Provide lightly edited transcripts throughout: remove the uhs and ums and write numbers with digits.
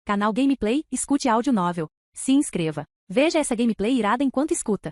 Canal Gameplay, escute áudio novel. Se inscreva. Veja essa gameplay irada enquanto escuta.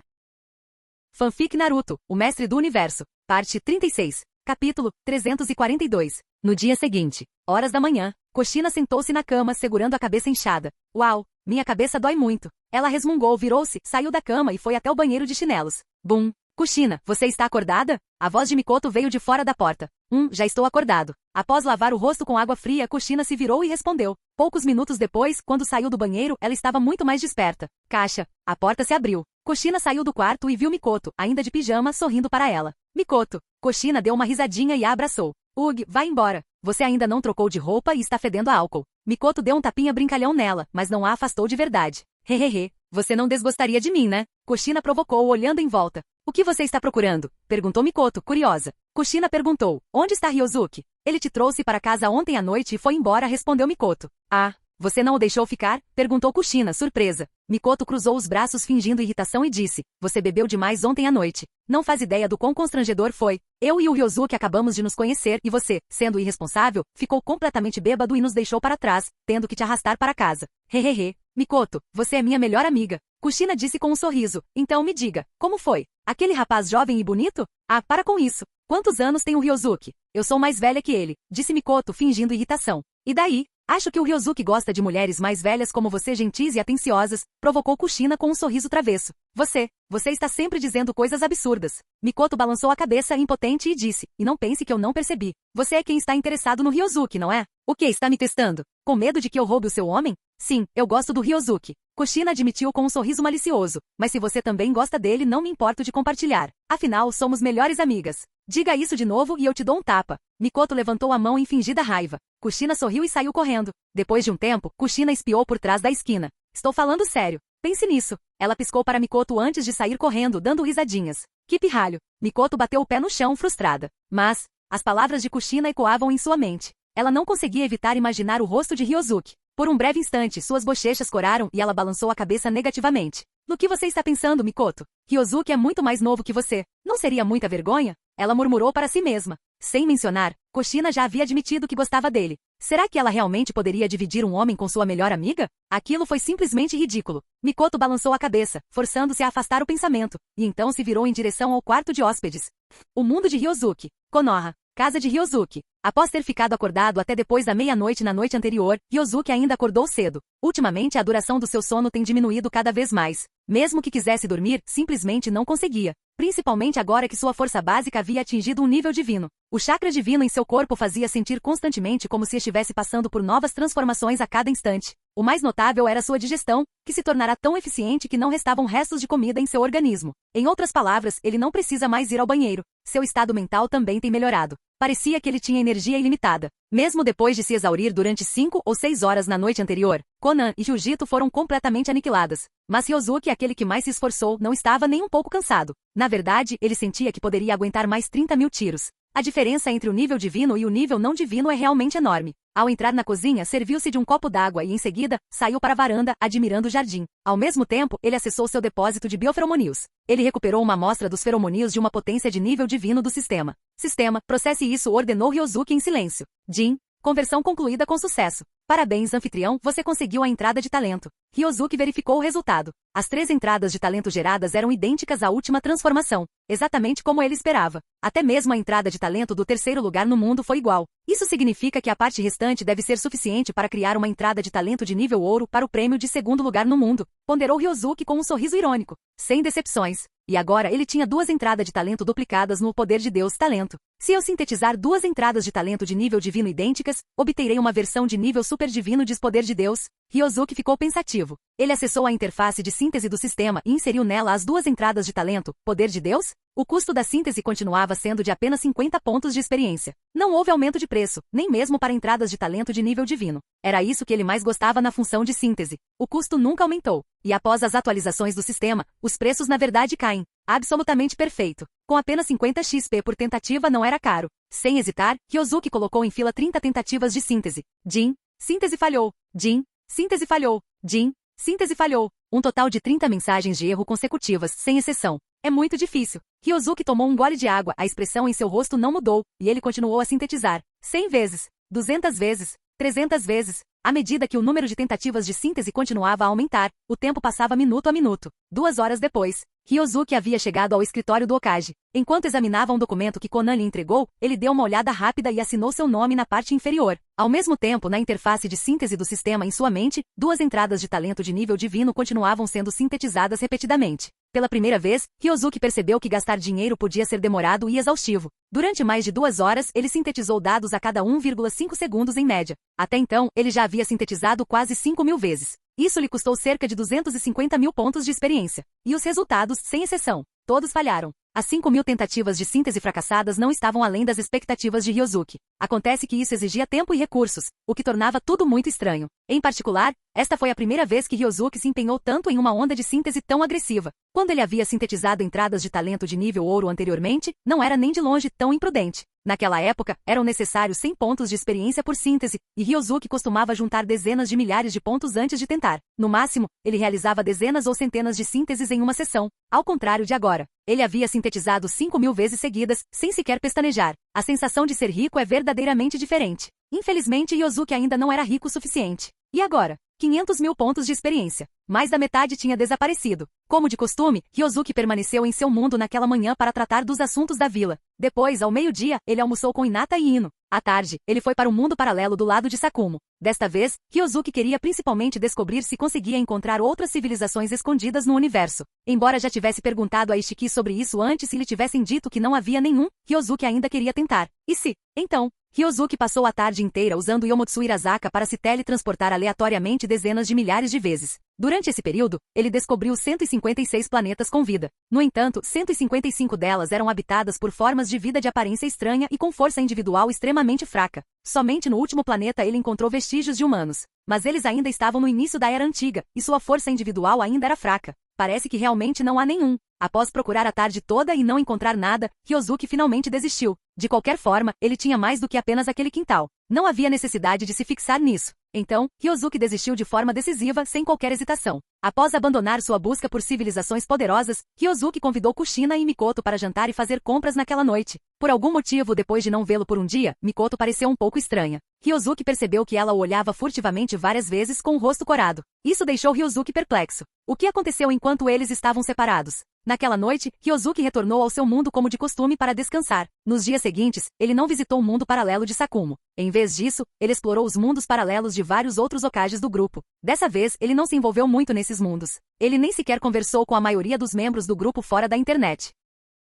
Fanfic Naruto, o mestre do universo. Parte 36. Capítulo 342. No dia seguinte, horas da manhã, Kushina sentou-se na cama segurando a cabeça inchada. Uau, minha cabeça dói muito. Ela resmungou, virou-se, saiu da cama e foi até o banheiro de chinelos. Bum. Kushina, você está acordada? A voz de Mikoto veio de fora da porta. Já estou acordado. Após lavar o rosto com água fria, Kushina se virou e respondeu. Poucos minutos depois, quando saiu do banheiro, ela estava muito mais desperta. Caixa. A porta se abriu. Kushina saiu do quarto e viu Mikoto, ainda de pijama, sorrindo para ela. Mikoto. Kushina deu uma risadinha e a abraçou. Ugh, vai embora. Você ainda não trocou de roupa e está fedendo a álcool. Mikoto deu um tapinha brincalhão nela, mas não a afastou de verdade. Hehehe. Você não desgostaria de mim, né? Kushina provocou, olhando em volta. O que você está procurando? Perguntou Mikoto, curiosa. Kushina perguntou. Onde está Ryosuke? Ele te trouxe para casa ontem à noite e foi embora, respondeu Mikoto. Ah, você não o deixou ficar? Perguntou Kushina, surpresa. Mikoto cruzou os braços fingindo irritação e disse. Você bebeu demais ontem à noite. Não faz ideia do quão constrangedor foi. Eu e o Ryosuke acabamos de nos conhecer e você, sendo irresponsável, ficou completamente bêbado e nos deixou para trás, tendo que te arrastar para casa. Hehehe. Mikoto, você é minha melhor amiga. Kushina disse com um sorriso. Então me diga, como foi? Aquele rapaz jovem e bonito? Ah, para com isso. Quantos anos tem o Ryosuke? Eu sou mais velha que ele, disse Mikoto fingindo irritação. E daí? Acho que o Ryosuke gosta de mulheres mais velhas como você, gentis e atenciosas, provocou Kushina com um sorriso travesso. Você está sempre dizendo coisas absurdas. Mikoto balançou a cabeça impotente e disse, e não pense que eu não percebi. Você é quem está interessado no Ryosuke, não é? O que, está me testando? Com medo de que eu roube o seu homem? Sim, eu gosto do Ryosuke. Kushina admitiu com um sorriso malicioso, mas se você também gosta dele não me importo de compartilhar. Afinal, somos melhores amigas. Diga isso de novo e eu te dou um tapa. Mikoto levantou a mão em fingida raiva. Kushina sorriu e saiu correndo. Depois de um tempo, Kushina espiou por trás da esquina. Estou falando sério. Pense nisso. Ela piscou para Mikoto antes de sair correndo, dando risadinhas. Que pirralho. Mikoto bateu o pé no chão, frustrada. Mas, as palavras de Kushina ecoavam em sua mente. Ela não conseguia evitar imaginar o rosto de Ryosuke. Por um breve instante, suas bochechas coraram e ela balançou a cabeça negativamente. No que você está pensando, Mikoto? Ryosuke é muito mais novo que você. Não seria muita vergonha? Ela murmurou para si mesma. Sem mencionar, Kushina já havia admitido que gostava dele. Será que ela realmente poderia dividir um homem com sua melhor amiga? Aquilo foi simplesmente ridículo. Mikoto balançou a cabeça, forçando-se a afastar o pensamento, e então se virou em direção ao quarto de hóspedes. O mundo de Ryosuke. Konoha. Casa de Ryosuke. Após ter ficado acordado até depois da meia-noite na noite anterior, Ryosuke ainda acordou cedo. Ultimamente a duração do seu sono tem diminuído cada vez mais. Mesmo que quisesse dormir, simplesmente não conseguia. Principalmente agora que sua força básica havia atingido um nível divino. O chakra divino em seu corpo fazia sentir constantemente como se estivesse passando por novas transformações a cada instante. O mais notável era sua digestão, que se tornara tão eficiente que não restavam restos de comida em seu organismo. Em outras palavras, ele não precisa mais ir ao banheiro. Seu estado mental também tem melhorado. Parecia que ele tinha energia ilimitada. Mesmo depois de se exaurir durante 5 ou 6 horas na noite anterior, Konan e Jujito foram completamente aniquiladas. Mas Ryosuke, aquele que mais se esforçou, não estava nem um pouco cansado. Na verdade, ele sentia que poderia aguentar mais 30.000 tiros. A diferença entre o nível divino e o nível não divino é realmente enorme. Ao entrar na cozinha, serviu-se de um copo d'água e, em seguida, saiu para a varanda, admirando o jardim. Ao mesmo tempo, ele acessou seu depósito de bioferomônios. Ele recuperou uma amostra dos feromônios de uma potência de nível divino do sistema. Sistema, processe isso, ordenou Ryosuke em silêncio. Jin, conversão concluída com sucesso. Parabéns, anfitrião, você conseguiu a entrada de talento. Ryosuke verificou o resultado. As 3 entradas de talento geradas eram idênticas à última transformação. Exatamente como ele esperava. Até mesmo a entrada de talento do 3º lugar no mundo foi igual. Isso significa que a parte restante deve ser suficiente para criar uma entrada de talento de nível ouro para o prêmio de 2º lugar no mundo, ponderou Ryosuke com um sorriso irônico. Sem decepções. E agora ele tinha 2 entradas de talento duplicadas no Poder de Deus Talento. Se eu sintetizar 2 entradas de talento de nível divino idênticas, obterei uma versão de nível super divino de Poder de Deus. Ryosuke ficou pensativo. Ele acessou a interface de síntese do sistema e inseriu nela as 2 entradas de talento, Poder de Deus? O custo da síntese continuava sendo de apenas 50 pontos de experiência. Não houve aumento de preço, nem mesmo para entradas de talento de nível divino. Era isso que ele mais gostava na função de síntese. O custo nunca aumentou. E após as atualizações do sistema, os preços na verdade caem. Absolutamente perfeito. Com apenas 50 XP por tentativa não era caro. Sem hesitar, Ryosuke colocou em fila 30 tentativas de síntese. Jin, síntese falhou. Jin, síntese falhou. Jin, síntese falhou. Um total de 30 mensagens de erro consecutivas, sem exceção. É muito difícil. Ryosuke tomou um gole de água, a expressão em seu rosto não mudou, e ele continuou a sintetizar. 100 vezes, 200 vezes, 300 vezes. À medida que o número de tentativas de síntese continuava a aumentar, o tempo passava minuto a minuto. 2 horas depois, Ryosuke havia chegado ao escritório do Hokage. Enquanto examinava um documento que Konan lhe entregou, ele deu uma olhada rápida e assinou seu nome na parte inferior. Ao mesmo tempo, na interface de síntese do sistema em sua mente, 2 entradas de talento de nível divino continuavam sendo sintetizadas repetidamente. Pela primeira vez, Ryosuke percebeu que gastar dinheiro podia ser demorado e exaustivo. Durante mais de 2 horas, ele sintetizou dados a cada 1,5 segundos em média. Até então, ele já havia sintetizado quase 5.000 vezes. Isso lhe custou cerca de 250.000 pontos de experiência. E os resultados, sem exceção, todos falharam. As 5.000 tentativas de síntese fracassadas não estavam além das expectativas de Ryosuke. Acontece que isso exigia tempo e recursos, o que tornava tudo muito estranho. Em particular, esta foi a primeira vez que Ryosuke se empenhou tanto em uma onda de síntese tão agressiva. Quando ele havia sintetizado entradas de talento de nível ouro anteriormente, não era nem de longe tão imprudente. Naquela época, eram necessários 100 pontos de experiência por síntese, e Ryosuke costumava juntar dezenas de milhares de pontos antes de tentar. No máximo, ele realizava dezenas ou centenas de sínteses em uma sessão. Ao contrário de agora, ele havia sintetizado 5.000 vezes seguidas, sem sequer pestanejar. A sensação de ser rico é verdadeiramente diferente. Infelizmente, Ryosuke ainda não era rico o suficiente. E agora? 500.000 pontos de experiência. Mais da metade tinha desaparecido. Como de costume, Ryosuke permaneceu em seu mundo naquela manhã para tratar dos assuntos da vila. Depois, ao meio-dia, ele almoçou com Hinata e Ino. À tarde, ele foi para o mundo paralelo do lado de Sakumo. Desta vez, Ryosuke queria principalmente descobrir se conseguia encontrar outras civilizações escondidas no universo. Embora já tivesse perguntado a Ishiki sobre isso antes e lhe tivessem dito que não havia nenhum, Ryosuke ainda queria tentar. E se? Então, Ryosuke passou a tarde inteira usando Yomotsu Irazaka para se teletransportar aleatoriamente dezenas de milhares de vezes. Durante esse período, ele descobriu 156 planetas com vida. No entanto, 155 delas eram habitadas por formas de vida de aparência estranha e com força individual extremamente fraca. Somente no último planeta ele encontrou vestígios de humanos. Mas eles ainda estavam no início da Era Antiga, e sua força individual ainda era fraca. Parece que realmente não há nenhum. Após procurar a tarde toda e não encontrar nada, Ryosuke finalmente desistiu. De qualquer forma, ele tinha mais do que apenas aquele quintal. Não havia necessidade de se fixar nisso. Então, Ryosuke desistiu de forma decisiva, sem qualquer hesitação. Após abandonar sua busca por civilizações poderosas, Ryosuke convidou Kushina e Mikoto para jantar e fazer compras naquela noite. Por algum motivo, depois de não vê-lo por um dia, Mikoto pareceu um pouco estranha. Ryosuke percebeu que ela o olhava furtivamente várias vezes com o rosto corado. Isso deixou Ryosuke perplexo. O que aconteceu enquanto eles estavam separados? Naquela noite, Ryosuke retornou ao seu mundo como de costume para descansar. Nos dias seguintes, ele não visitou o mundo paralelo de Sakumo. Em vez disso, ele explorou os mundos paralelos de vários outros Hokages do grupo. Dessa vez, ele não se envolveu muito nesses mundos. Ele nem sequer conversou com a maioria dos membros do grupo fora da internet.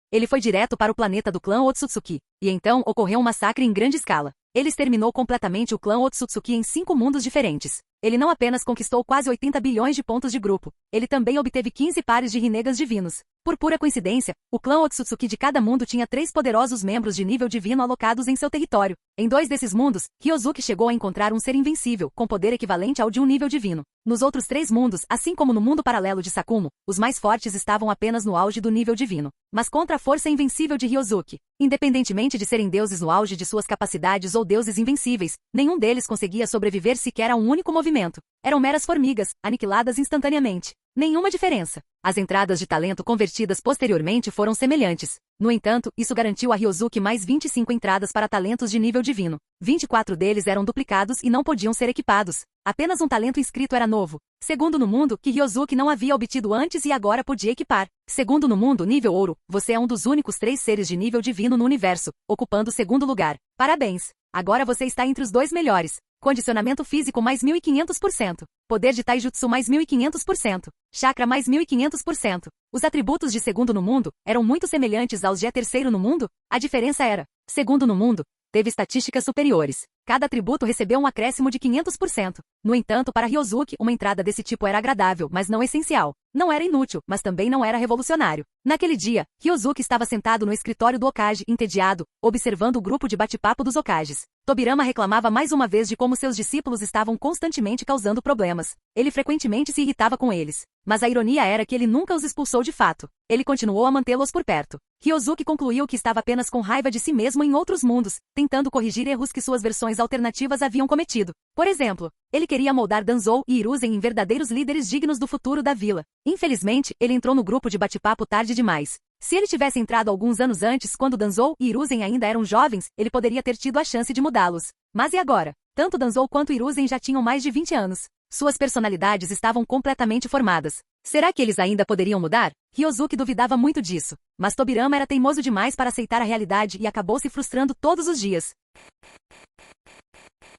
Ele foi direto para o planeta do clã Otsutsuki. E então, ocorreu um massacre em grande escala. Ele exterminou completamente o clã Otsutsuki em 5 mundos diferentes. Ele não apenas conquistou quase 80 bilhões de pontos de grupo, ele também obteve 15 pares de Rinnegas divinos. Por pura coincidência, o clã Otsutsuki de cada mundo tinha 3 poderosos membros de nível divino alocados em seu território. Em 2 desses mundos, Ryosuke chegou a encontrar um ser invencível, com poder equivalente ao de um nível divino. Nos outros 3 mundos, assim como no mundo paralelo de Sakumo, os mais fortes estavam apenas no auge do nível divino. Mas contra a força invencível de Ryosuke. Independentemente de serem deuses no auge de suas capacidades ou deuses invencíveis, nenhum deles conseguia sobreviver sequer a um único movimento. Eram meras formigas, aniquiladas instantaneamente. Nenhuma diferença. As entradas de talento convertidas posteriormente foram semelhantes. No entanto, isso garantiu a Ryosuke mais 25 entradas para talentos de nível divino. 24 deles eram duplicados e não podiam ser equipados. Apenas um talento inscrito era novo. Segundo no mundo, que Ryosuke não havia obtido antes e agora podia equipar. Segundo no mundo, nível ouro, você é um dos únicos 3 seres de nível divino no universo, ocupando o segundo lugar. Parabéns! Agora você está entre os 2 melhores. Condicionamento físico mais 1500%. Poder de taijutsu mais 1500%. Chakra mais 1500%. Os atributos de segundo no mundo eram muito semelhantes aos de terceiro no mundo. A diferença era, segundo no mundo, teve estatísticas superiores. Cada atributo recebeu um acréscimo de 500%. No entanto, para Ryosuke, uma entrada desse tipo era agradável, mas não essencial. Não era inútil, mas também não era revolucionário. Naquele dia, Ryosuke estava sentado no escritório do Hokage, entediado, observando o grupo de bate-papo dos Hokages. Tobirama reclamava mais uma vez de como seus discípulos estavam constantemente causando problemas. Ele frequentemente se irritava com eles. Mas a ironia era que ele nunca os expulsou de fato. Ele continuou a mantê-los por perto. Ryosuke concluiu que estava apenas com raiva de si mesmo em outros mundos, tentando corrigir erros que suas versões alternativas haviam cometido. Por exemplo, ele queria moldar Danzou e Hiruzen em verdadeiros líderes dignos do futuro da vila. Infelizmente, ele entrou no grupo de bate-papo tarde demais. Se ele tivesse entrado alguns anos antes, quando Danzou e Hiruzen ainda eram jovens, ele poderia ter tido a chance de mudá-los. Mas e agora? Tanto Danzou quanto Hiruzen já tinham mais de 20 anos. Suas personalidades estavam completamente formadas. Será que eles ainda poderiam mudar? Ryozuki duvidava muito disso. Mas Tobirama era teimoso demais para aceitar a realidade e acabou se frustrando todos os dias.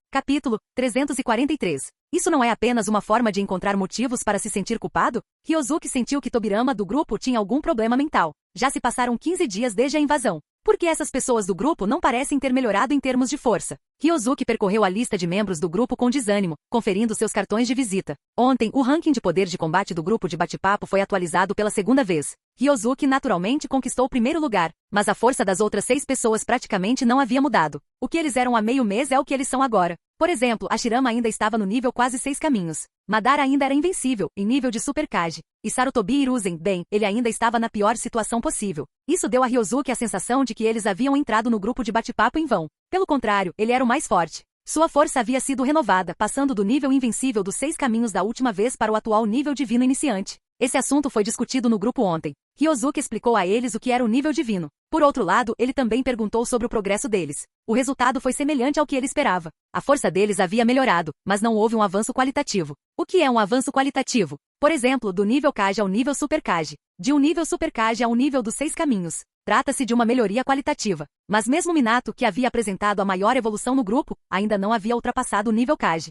Capítulo 343. Isso não é apenas uma forma de encontrar motivos para se sentir culpado? Ryozuki sentiu que Tobirama do grupo tinha algum problema mental. Já se passaram 15 dias desde a invasão. Por que essas pessoas do grupo não parecem ter melhorado em termos de força? Ryozuki percorreu a lista de membros do grupo com desânimo, conferindo seus cartões de visita. Ontem, o ranking de poder de combate do grupo de bate-papo foi atualizado pela segunda vez. Ryozuki naturalmente conquistou o primeiro lugar, mas a força das outras 6 pessoas praticamente não havia mudado. O que eles eram há meio mês é o que eles são agora. Por exemplo, Hashirama ainda estava no nível quase 6 caminhos. Madara ainda era invencível, em nível de Super Kage. E Sarutobi Hiruzen, bem, ele ainda estava na pior situação possível. Isso deu a Ryozuki a sensação de que eles haviam entrado no grupo de bate-papo em vão. Pelo contrário, ele era o mais forte. Sua força havia sido renovada, passando do nível invencível dos 6 caminhos da última vez para o atual nível divino iniciante. Esse assunto foi discutido no grupo ontem. Ryozuki explicou a eles o que era o nível divino. Por outro lado, ele também perguntou sobre o progresso deles. O resultado foi semelhante ao que ele esperava. A força deles havia melhorado, mas não houve um avanço qualitativo. O que é um avanço qualitativo? Por exemplo, do nível Kage ao nível Super Kage. De um nível Super Kage ao nível dos 6 caminhos. Trata-se de uma melhoria qualitativa. Mas mesmo Minato, que havia apresentado a maior evolução no grupo, ainda não havia ultrapassado o nível Kage.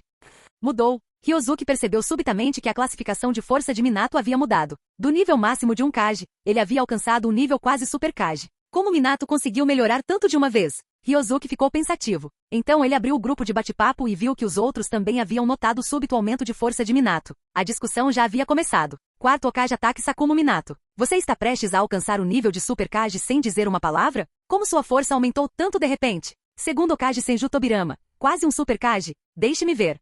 Mudou. Ryozuki percebeu subitamente que a classificação de força de Minato havia mudado. Do nível máximo de um Kage, ele havia alcançado um nível quase Super Kage. Como Minato conseguiu melhorar tanto de uma vez? Ryozuki ficou pensativo. Então ele abriu o grupo de bate-papo e viu que os outros também haviam notado o súbito aumento de força de Minato. A discussão já havia começado. Quarto Hokage ataque Sakumo Minato. Você está prestes a alcançar o nível de Super Kage sem dizer uma palavra? Como sua força aumentou tanto de repente? Segundo Hokage Senju Tobirama. Quase um Super Kage? Deixe-me ver.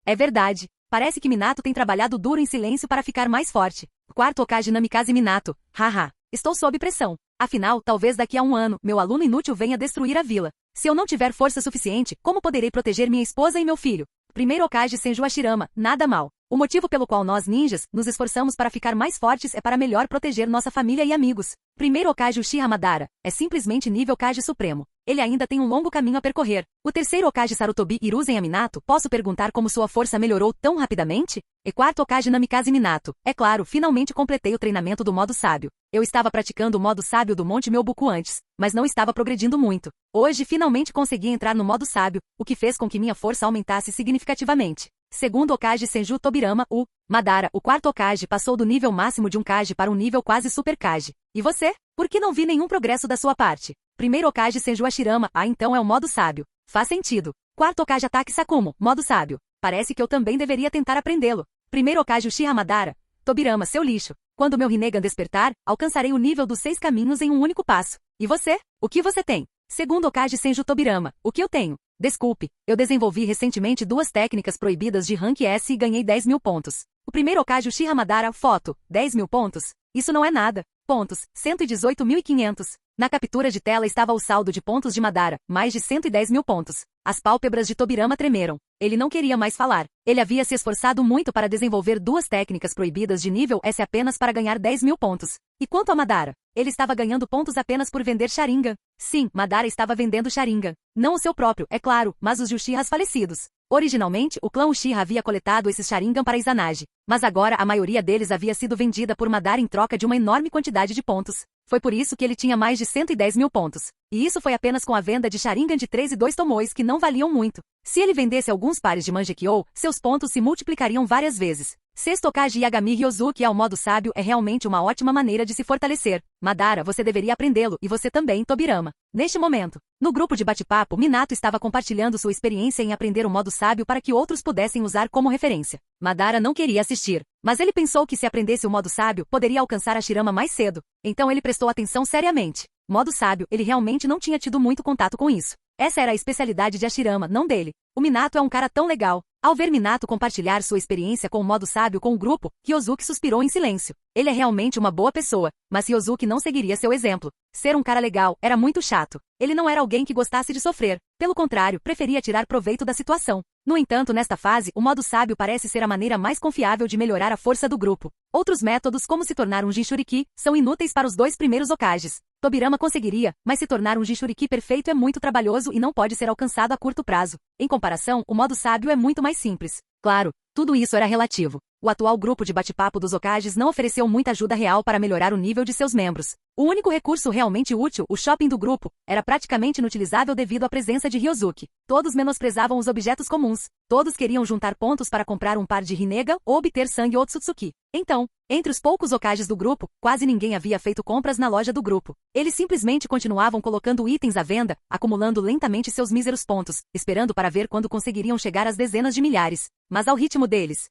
É verdade. Parece que Minato tem trabalhado duro em silêncio para ficar mais forte. Quarto Hokage Namikaze Minato. Haha. Estou sob pressão. Afinal, talvez daqui a um ano, meu aluno inútil venha destruir a vila. Se eu não tiver força suficiente, como poderei proteger minha esposa e meu filho? Primeiro Hokage Senju Hashirama. Nada mal. O motivo pelo qual nós ninjas nos esforçamos para ficar mais fortes é para melhor proteger nossa família e amigos. Primeiro Hokage Uchiha Madara. É simplesmente nível Kage Supremo. Ele ainda tem um longo caminho a percorrer. O terceiro Hokage Sarutobi Hiruzen Minato. Posso perguntar como sua força melhorou tão rapidamente? E quarto Hokage Namikaze Minato. É claro, finalmente completei o treinamento do modo sábio. Eu estava praticando o modo sábio do Monte Myobuku antes, mas não estava progredindo muito. Hoje finalmente consegui entrar no modo sábio, o que fez com que minha força aumentasse significativamente. Segundo Hokage Senju Tobirama, o Madara, o quarto Hokage, passou do nível máximo de um Kage para um nível quase Super Kage. E você? Por que não vi nenhum progresso da sua parte? Primeiro Hokage Senju Hashirama. Então é o modo sábio. Faz sentido. Quarto Hokage ataque Sakumo, modo sábio. Parece que eu também deveria tentar aprendê-lo. Primeiro Hokage Uchiha Madara. Tobirama, seu lixo. Quando meu Rinnegan despertar, alcançarei o nível dos 6 caminhos em um único passo. E você? O que você tem? Segundo Hokage Senju Tobirama. O que eu tenho? Desculpe, eu desenvolvi recentemente 2 técnicas proibidas de Rank S e ganhei 10.000 pontos. O primeiro Hokage Uchiha Madara, foto, 10.000 pontos? Isso não é nada. Pontos, 118.500. Na captura de tela estava o saldo de pontos de Madara, mais de 110.000 pontos. As pálpebras de Tobirama tremeram. Ele não queria mais falar. Ele havia se esforçado muito para desenvolver 2 técnicas proibidas de nível S apenas para ganhar 10.000 pontos. E quanto a Madara? Ele estava ganhando pontos apenas por vender Sharingan. Sim, Madara estava vendendo Sharingan. Não o seu próprio, é claro, mas os de Uchihas falecidos. Originalmente, o clã Uchiha havia coletado esses Sharingan para Izanagi, mas agora a maioria deles havia sido vendida por Madara em troca de uma enorme quantidade de pontos. Foi por isso que ele tinha mais de 110.000 pontos. E isso foi apenas com a venda de Sharingan de 3 e 2 tomoes que não valiam muito. Se ele vendesse alguns pares de Mangekyou, seus pontos se multiplicariam várias vezes. Sexto Hokage Yagami Ryozuki ao modo sábio é realmente uma ótima maneira de se fortalecer. Madara, você deveria aprendê-lo, e você também, Tobirama. Neste momento, no grupo de bate-papo, Minato estava compartilhando sua experiência em aprender o modo sábio para que outros pudessem usar como referência. Madara não queria assistir, mas ele pensou que se aprendesse o modo sábio, poderia alcançar a Hashirama mais cedo. Então ele prestou atenção seriamente. Modo sábio, ele realmente não tinha tido muito contato com isso. Essa era a especialidade de Hashirama, não dele. O Minato é um cara tão legal. Ao ver Minato compartilhar sua experiência com o modo sábio com o grupo, Ryozuki suspirou em silêncio. Ele é realmente uma boa pessoa, mas Ryosuke não seguiria seu exemplo. Ser um cara legal era muito chato. Ele não era alguém que gostasse de sofrer. Pelo contrário, preferia tirar proveito da situação. No entanto, nesta fase, o modo sábio parece ser a maneira mais confiável de melhorar a força do grupo. Outros métodos, como se tornar um Jinchuriki, são inúteis para os 2 primeiros Hokages. Tobirama conseguiria, mas se tornar um Jinchuriki perfeito é muito trabalhoso e não pode ser alcançado a curto prazo. Em comparação, o modo sábio é muito mais simples. Claro, tudo isso era relativo. O atual grupo de bate-papo dos Hokages não ofereceu muita ajuda real para melhorar o nível de seus membros. O único recurso realmente útil, o shopping do grupo, era praticamente inutilizável devido à presença de Ryosuke. Todos menosprezavam os objetos comuns. Todos queriam juntar pontos para comprar um par de Rinnegan ou obter sangue Otsutsuki. Então, entre os poucos Hokages do grupo, quase ninguém havia feito compras na loja do grupo. Eles simplesmente continuavam colocando itens à venda, acumulando lentamente seus míseros pontos, esperando para ver quando conseguiriam chegar às dezenas de milhares. Mas ao ritmo deles.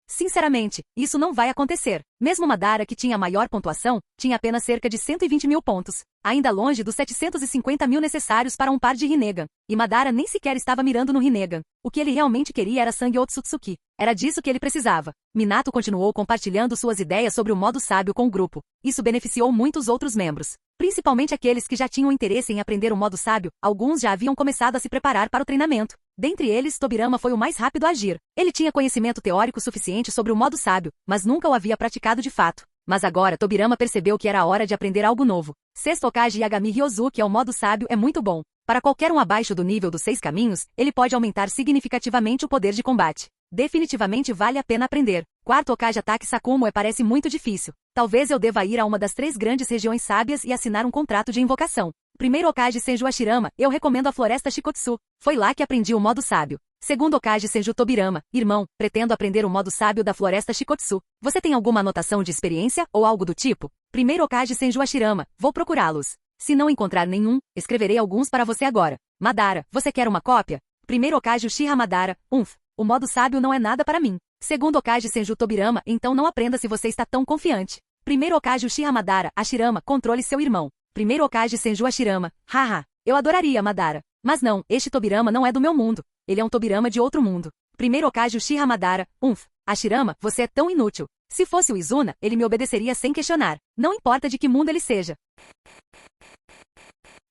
Sinceramente, isso não vai acontecer. Mesmo Madara, que tinha a maior pontuação, tinha apenas cerca de 120 mil pontos, ainda longe dos 750 mil necessários para um par de Rinnegan. E Madara nem sequer estava mirando no Rinnegan. O que ele realmente queria era sangue Otsutsuki. Era disso que ele precisava. Minato continuou compartilhando suas ideias sobre o modo sábio com o grupo. Isso beneficiou muitos outros membros. Principalmente aqueles que já tinham interesse em aprender o modo sábio, alguns já haviam começado a se preparar para o treinamento. Dentre eles, Tobirama foi o mais rápido a agir. Ele tinha conhecimento teórico suficiente sobre o modo sábio, mas nunca o havia praticado de fato. Mas agora Tobirama percebeu que era a hora de aprender algo novo. Sexto Hokage Yagami Ryosuke ao modo sábio é muito bom. Para qualquer um abaixo do nível dos 6 caminhos, ele pode aumentar significativamente o poder de combate. Definitivamente vale a pena aprender. Quarto Hokage Ataque Sakumo parece muito difícil. Talvez eu deva ir a uma das 3 grandes regiões sábias e assinar um contrato de invocação. Primeiro Hokage Senju Hashirama, eu recomendo a Floresta Shikotsu. Foi lá que aprendi o modo sábio. Segundo Hokage Senju Tobirama, irmão, pretendo aprender o modo sábio da Floresta Shikotsu. Você tem alguma anotação de experiência ou algo do tipo? Primeiro Hokage Senju Hashirama, vou procurá-los. Se não encontrar nenhum, escreverei alguns para você agora. Madara, você quer uma cópia? Primeiro Hokage Uchiha Madara, o modo sábio não é nada para mim. Segundo Hokage Senju Tobirama, então não aprenda se você está tão confiante. Primeiro Hokage Uchiha Madara, Hashirama, controle seu irmão. Primeiro Hokage Senju Hashirama, haha, eu adoraria Madara. Mas não, este Tobirama não é do meu mundo. Ele é um Tobirama de outro mundo. Primeiro Hokage Uchiha Madara, Hashirama, você é tão inútil. Se fosse o Izuna, ele me obedeceria sem questionar. Não importa de que mundo ele seja.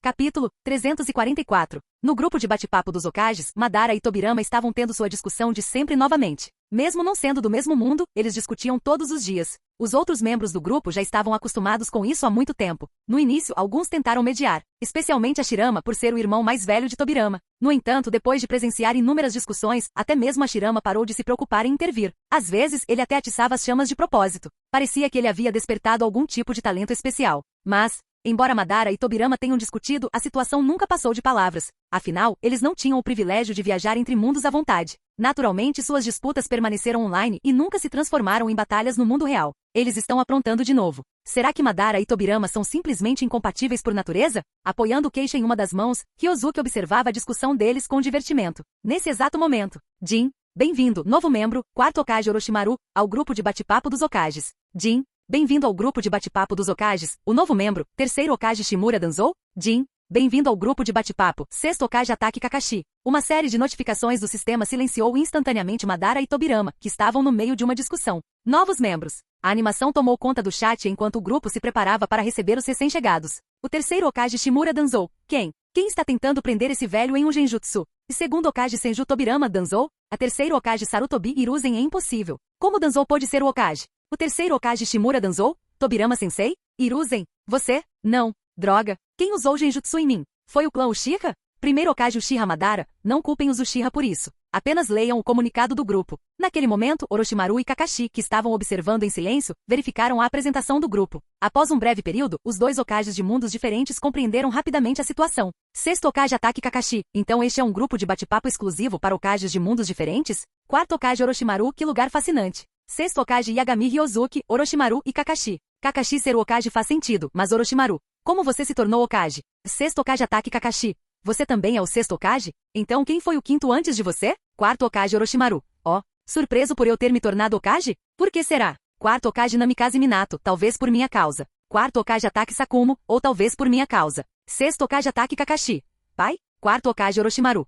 Capítulo 344. No grupo de bate-papo dos Hokages, Madara e Tobirama estavam tendo sua discussão de sempre novamente. Mesmo não sendo do mesmo mundo, eles discutiam todos os dias. Os outros membros do grupo já estavam acostumados com isso há muito tempo. No início, alguns tentaram mediar, especialmente Hashirama por ser o irmão mais velho de Tobirama. No entanto, depois de presenciar inúmeras discussões, até mesmo Hashirama parou de se preocupar em intervir. Às vezes, ele até atiçava as chamas de propósito. Parecia que ele havia despertado algum tipo de talento especial. Mas, embora Madara e Tobirama tenham discutido, a situação nunca passou de palavras. Afinal, eles não tinham o privilégio de viajar entre mundos à vontade. Naturalmente, suas disputas permaneceram online e nunca se transformaram em batalhas no mundo real. Eles estão aprontando de novo. Será que Madara e Tobirama são simplesmente incompatíveis por natureza? Apoiando o queixo em uma das mãos, Ryosuke observava a discussão deles com divertimento. Nesse exato momento, Jin, bem-vindo, novo membro, quarto Hokage Orochimaru, ao grupo de bate-papo dos Hokages. Jin, bem-vindo ao grupo de bate-papo dos Hokages, o novo membro, terceiro Hokage Shimura Danzou. Jin, bem-vindo ao grupo de bate-papo, sexto Hokage Ataque Kakashi. Uma série de notificações do sistema silenciou instantaneamente Madara e Tobirama, que estavam no meio de uma discussão. Novos membros. A animação tomou conta do chat enquanto o grupo se preparava para receber os recém-chegados. O terceiro Hokage Shimura Danzou. Quem está tentando prender esse velho em um genjutsu? E segundo Hokage Senju Tobirama Danzou, a terceiro Hokage Sarutobi Hiruzen é impossível. Como Danzou pôde ser o Hokage? O terceiro Hokage Shimura Danzou? Tobirama Sensei? Hiruzen? Você? Não. Droga. Quem usou genjutsu em mim? Foi o clã Uchiha? Primeiro Hokage Uchiha Madara, não culpem os Uchiha por isso. Apenas leiam o comunicado do grupo. Naquele momento, Orochimaru e Kakashi, que estavam observando em silêncio, verificaram a apresentação do grupo. Após um breve período, os 2 Hokages de mundos diferentes compreenderam rapidamente a situação. Sexto Hokage Ataque Kakashi. Então este é um grupo de bate-papo exclusivo para Hokages de mundos diferentes? Quarto Hokage Orochimaru, que lugar fascinante. Sexto Hokage Yagami Ryosuke, Orochimaru e Kakashi. Kakashi ser o Hokage faz sentido, mas Orochimaru, como você se tornou Hokage? Sexto Hokage Ataque Kakashi. Você também é o sexto Hokage? Então quem foi o quinto antes de você? Quarto Hokage Orochimaru. Surpreso por eu ter me tornado Hokage? Por que será? Quarto Hokage Namikaze Minato, talvez por minha causa. Quarto Hokage Ataque Sakumo, ou talvez por minha causa. Sexto Hokage Ataque Kakashi. Pai? Quarto Hokage Orochimaru.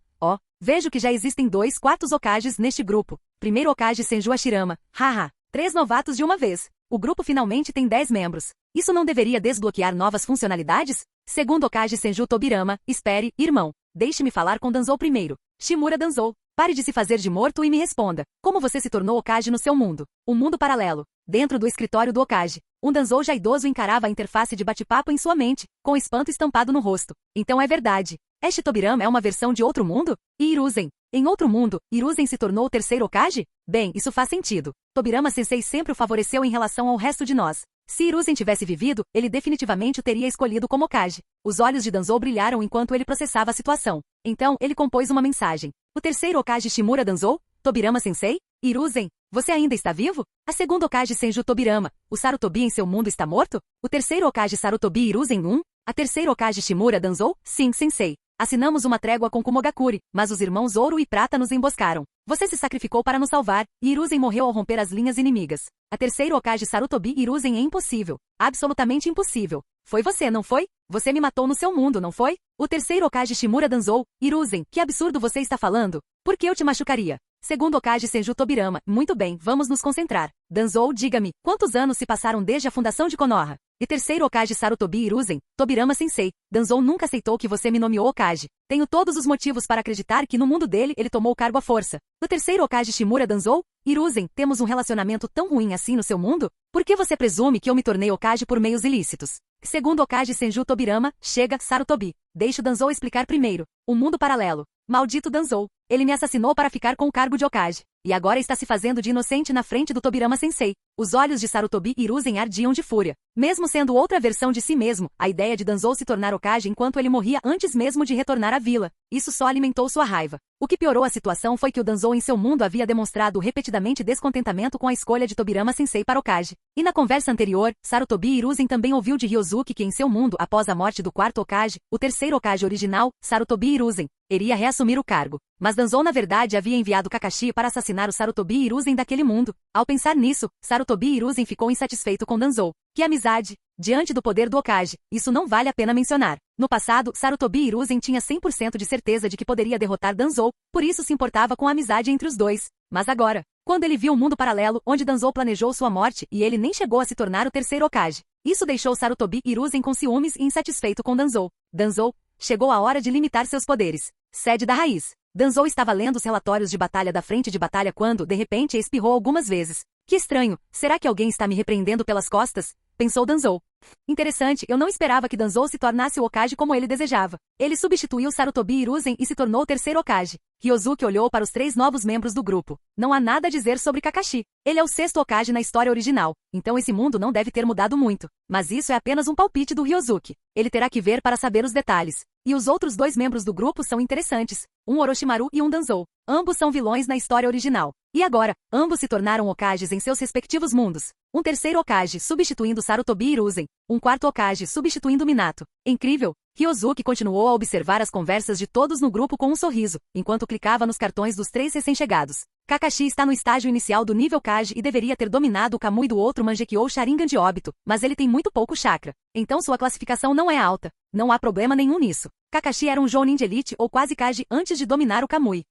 Vejo que já existem 2 quartos Hokages neste grupo. Primeiro Hokage Senju Hashirama. Haha. 3 novatos de uma vez. o grupo finalmente tem 10 membros. Isso não deveria desbloquear novas funcionalidades? Segundo Okage Senju Tobirama, espere, irmão. Deixe-me falar com Danzou primeiro. Shimura Danzou, pare de se fazer de morto e me responda. Como você se tornou Okage no seu mundo? Um mundo paralelo. Dentro do escritório do Okage, um Danzou já idoso encarava a interface de bate-papo em sua mente, com espanto estampado no rosto. Então é verdade. Este Tobirama é uma versão de outro mundo? E Hiruzen? Em outro mundo, Hiruzen se tornou o terceiro Okage? Bem, isso faz sentido. Tobirama Sensei sempre o favoreceu em relação ao resto de nós. Se Hiruzen tivesse vivido, ele definitivamente o teria escolhido como Okage. Os olhos de Danzou brilharam enquanto ele processava a situação. Então, ele compôs uma mensagem. O terceiro Okage Shimura Danzou? Tobirama Sensei? Hiruzen, você ainda está vivo? A segunda Okage Senju Tobirama, o Sarutobi em seu mundo está morto? O terceiro Okage Sarutobi Hiruzen 1? A terceira Okage Shimura Danzou? Sim, Sensei. Assinamos uma trégua com Kumogakure, mas os irmãos Ouro e Prata nos emboscaram. Você se sacrificou para nos salvar, e Hiruzen morreu ao romper as linhas inimigas. A terceira Okage Sarutobi Hiruzen é impossível. Absolutamente impossível. Foi você, não foi? Você me matou no seu mundo, não foi? O terceiro Okage Shimura Danzou, Hiruzen, que absurdo você está falando? Por que eu te machucaria? Segundo Okage Senju Tobirama, muito bem, vamos nos concentrar. Danzou, diga-me, quantos anos se passaram desde a fundação de Konoha? E terceiro Okage Sarutobi Hiruzen, Tobirama Sensei, Danzou nunca aceitou que você me nomeou Okage. Tenho todos os motivos para acreditar que no mundo dele ele tomou o cargo à força. O terceiro Okage Shimura Danzou, Hiruzen, temos um relacionamento tão ruim assim no seu mundo? Por que você presume que eu me tornei Okage por meios ilícitos? Segundo Okage Senju Tobirama, chega, Sarutobi. Deixe o Danzou explicar primeiro. O mundo paralelo. Maldito Danzou. Ele me assassinou para ficar com o cargo de Okage. E agora está se fazendo de inocente na frente do Tobirama Sensei. Os olhos de Sarutobi Hiruzen ardiam de fúria. Mesmo sendo outra versão de si mesmo, a ideia de Danzou se tornar Okage enquanto ele morria antes mesmo de retornar à vila. Isso só alimentou sua raiva. O que piorou a situação foi que o Danzou em seu mundo havia demonstrado repetidamente descontentamento com a escolha de Tobirama Sensei para Okage. E na conversa anterior, Sarutobi Hiruzen também ouviu de Ryozuki que em seu mundo, após a morte do quarto Okage, o terceiro Okage original, Sarutobi Hiruzen, iria reassumir o cargo. Mas Danzou na verdade havia enviado Kakashi para assassinar o Sarutobi Hiruzen daquele mundo. Ao pensar nisso, Sarutobi Hiruzen ficou insatisfeito com Danzou. Que amizade! Diante do poder do Okage, isso não vale a pena mencionar. No passado, Sarutobi Hiruzen tinha 100% de certeza de que poderia derrotar Danzou, por isso se importava com a amizade entre os dois. Mas agora, quando ele viu o mundo paralelo onde Danzou planejou sua morte e ele nem chegou a se tornar o terceiro Okage, isso deixou Sarutobi Hiruzen com ciúmes e insatisfeito com Danzou. Danzou, chegou a hora de limitar seus poderes. Sede da raiz. Danzou estava lendo os relatórios de batalha da frente de batalha quando, de repente, espirrou algumas vezes. Que estranho, será que alguém está me repreendendo pelas costas? Pensou Danzou. Interessante, eu não esperava que Danzou se tornasse o Okage como ele desejava. Ele substituiu Sarutobi Hiruzen e se tornou o terceiro Okage. Ryozuki olhou para os 3 novos membros do grupo. Não há nada a dizer sobre Kakashi. Ele é o 6º Okage na história original, então esse mundo não deve ter mudado muito. Mas isso é apenas um palpite do Ryozuki. Ele terá que ver para saber os detalhes. E os outros 2 membros do grupo são interessantes. Um Orochimaru e um Danzou. Ambos são vilões na história original. E agora, ambos se tornaram Okages em seus respectivos mundos. Um terceiro Okage substituindo Sarutobi Hiruzen. Um quarto Okage substituindo Minato. Incrível! Ryozuki continuou a observar as conversas de todos no grupo com um sorriso, enquanto clicava nos cartões dos 3 recém-chegados. Kakashi está no estágio inicial do nível Kage e deveria ter dominado o Kamui do outro Mangekyou Sharingan de óbito, mas ele tem muito pouco chakra. Então sua classificação não é alta. Não há problema nenhum nisso. Kakashi era um Jounin de elite ou quase Kage antes de dominar o Kamui.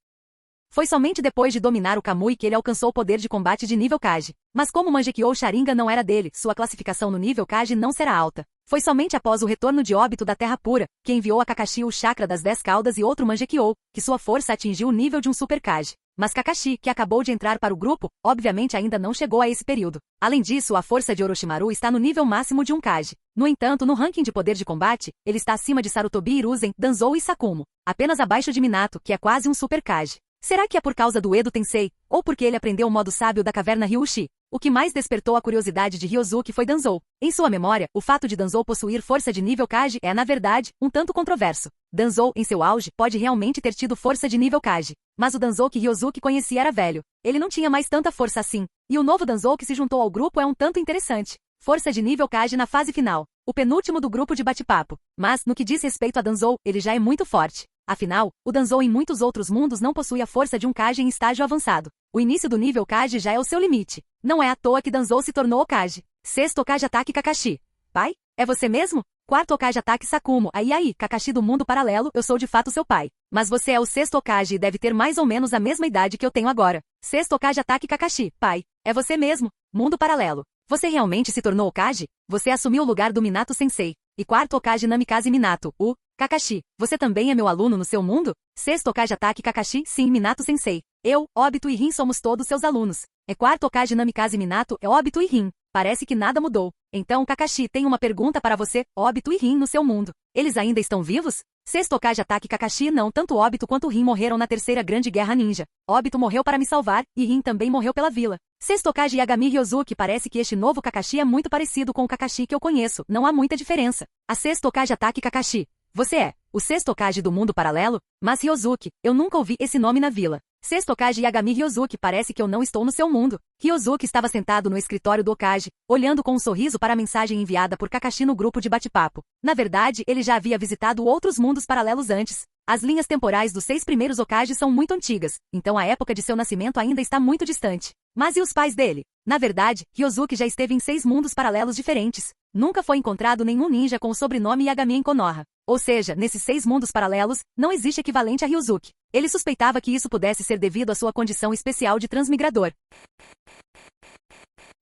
Foi somente depois de dominar o Kamui que ele alcançou o poder de combate de nível Kage. Mas como o Mangekyou Sharingan não era dele, sua classificação no nível Kage não será alta. Foi somente após o retorno de óbito da Terra Pura, que enviou a Kakashi o chakra das 10 caudas e outro Mangekyou, que sua força atingiu o nível de um Super Kage. Mas Kakashi, que acabou de entrar para o grupo, obviamente ainda não chegou a esse período. Além disso, a força de Orochimaru está no nível máximo de um Kage. No entanto, no ranking de poder de combate, ele está acima de Sarutobi Hiruzen, Danzou e Sakumo. Apenas abaixo de Minato, que é quase um Super Kage. Será que é por causa do Edo Tensei, ou porque ele aprendeu o modo sábio da caverna Ryushi? O que mais despertou a curiosidade de Ryozuki foi Danzou. Em sua memória, o fato de Danzou possuir força de nível Kage é, na verdade, um tanto controverso. Danzou, em seu auge, pode realmente ter tido força de nível Kage. Mas o Danzou que Ryozuki conhecia era velho. Ele não tinha mais tanta força assim. E o novo Danzou que se juntou ao grupo é um tanto interessante. Força de nível Kage na fase final. O penúltimo do grupo de bate-papo. Mas, no que diz respeito a Danzou, ele já é muito forte. Afinal, o Danzou em muitos outros mundos não possui a força de um Kage em estágio avançado. O início do nível Kage já é o seu limite. Não é à toa que Danzou se tornou Okage. 6º Okage Ataque Kakashi. Pai? É você mesmo? 4º Okage Ataque Sakumo. Aí, Kakashi do mundo paralelo, eu sou de fato seu pai. Mas você é o 6º Okage e deve ter mais ou menos a mesma idade que eu tenho agora. 6º Okage Ataque Kakashi. Pai. É você mesmo. Mundo paralelo. Você realmente se tornou Hokage? Você assumiu o lugar do Minato Sensei. E quarto Hokage Namikaze Minato, o Kakashi. Você também é meu aluno no seu mundo? Sexto Hokage Ataque Kakashi, sim, Minato Sensei. Eu, Obito e Rin somos todos seus alunos. É quarto Hokage Namikaze Minato, é Obito e Rin. Parece que nada mudou. Então, Kakashi, tem uma pergunta para você, Obito e Rin no seu mundo. Eles ainda estão vivos? Sexto Hokage Ataque Kakashi, não, tanto Obito quanto Rin morreram na terceira grande guerra ninja. Obito morreu para me salvar, e Rin também morreu pela vila. Sexto Hokage Yagami Ryozuki, parece que este novo Kakashi é muito parecido com o Kakashi que eu conheço, não há muita diferença. A sexto Hokage Ataque Kakashi. Você é o sexto Hokage do mundo paralelo? Mas Ryozuki, eu nunca ouvi esse nome na vila. Sexto Hokage Yagami Ryozuki, parece que eu não estou no seu mundo. Ryozuki estava sentado no escritório do Hokage, olhando com um sorriso para a mensagem enviada por Kakashi no grupo de bate-papo. Na verdade, ele já havia visitado outros mundos paralelos antes. As linhas temporais dos 6 primeiros Hokages são muito antigas, então a época de seu nascimento ainda está muito distante. Mas e os pais dele? Na verdade, Ryozuki já esteve em 6 mundos paralelos diferentes. Nunca foi encontrado nenhum ninja com o sobrenome Yagami em Konoha. Ou seja, nesses 6 mundos paralelos, não existe equivalente a Ryozuki. Ele suspeitava que isso pudesse ser devido à sua condição especial de transmigrador.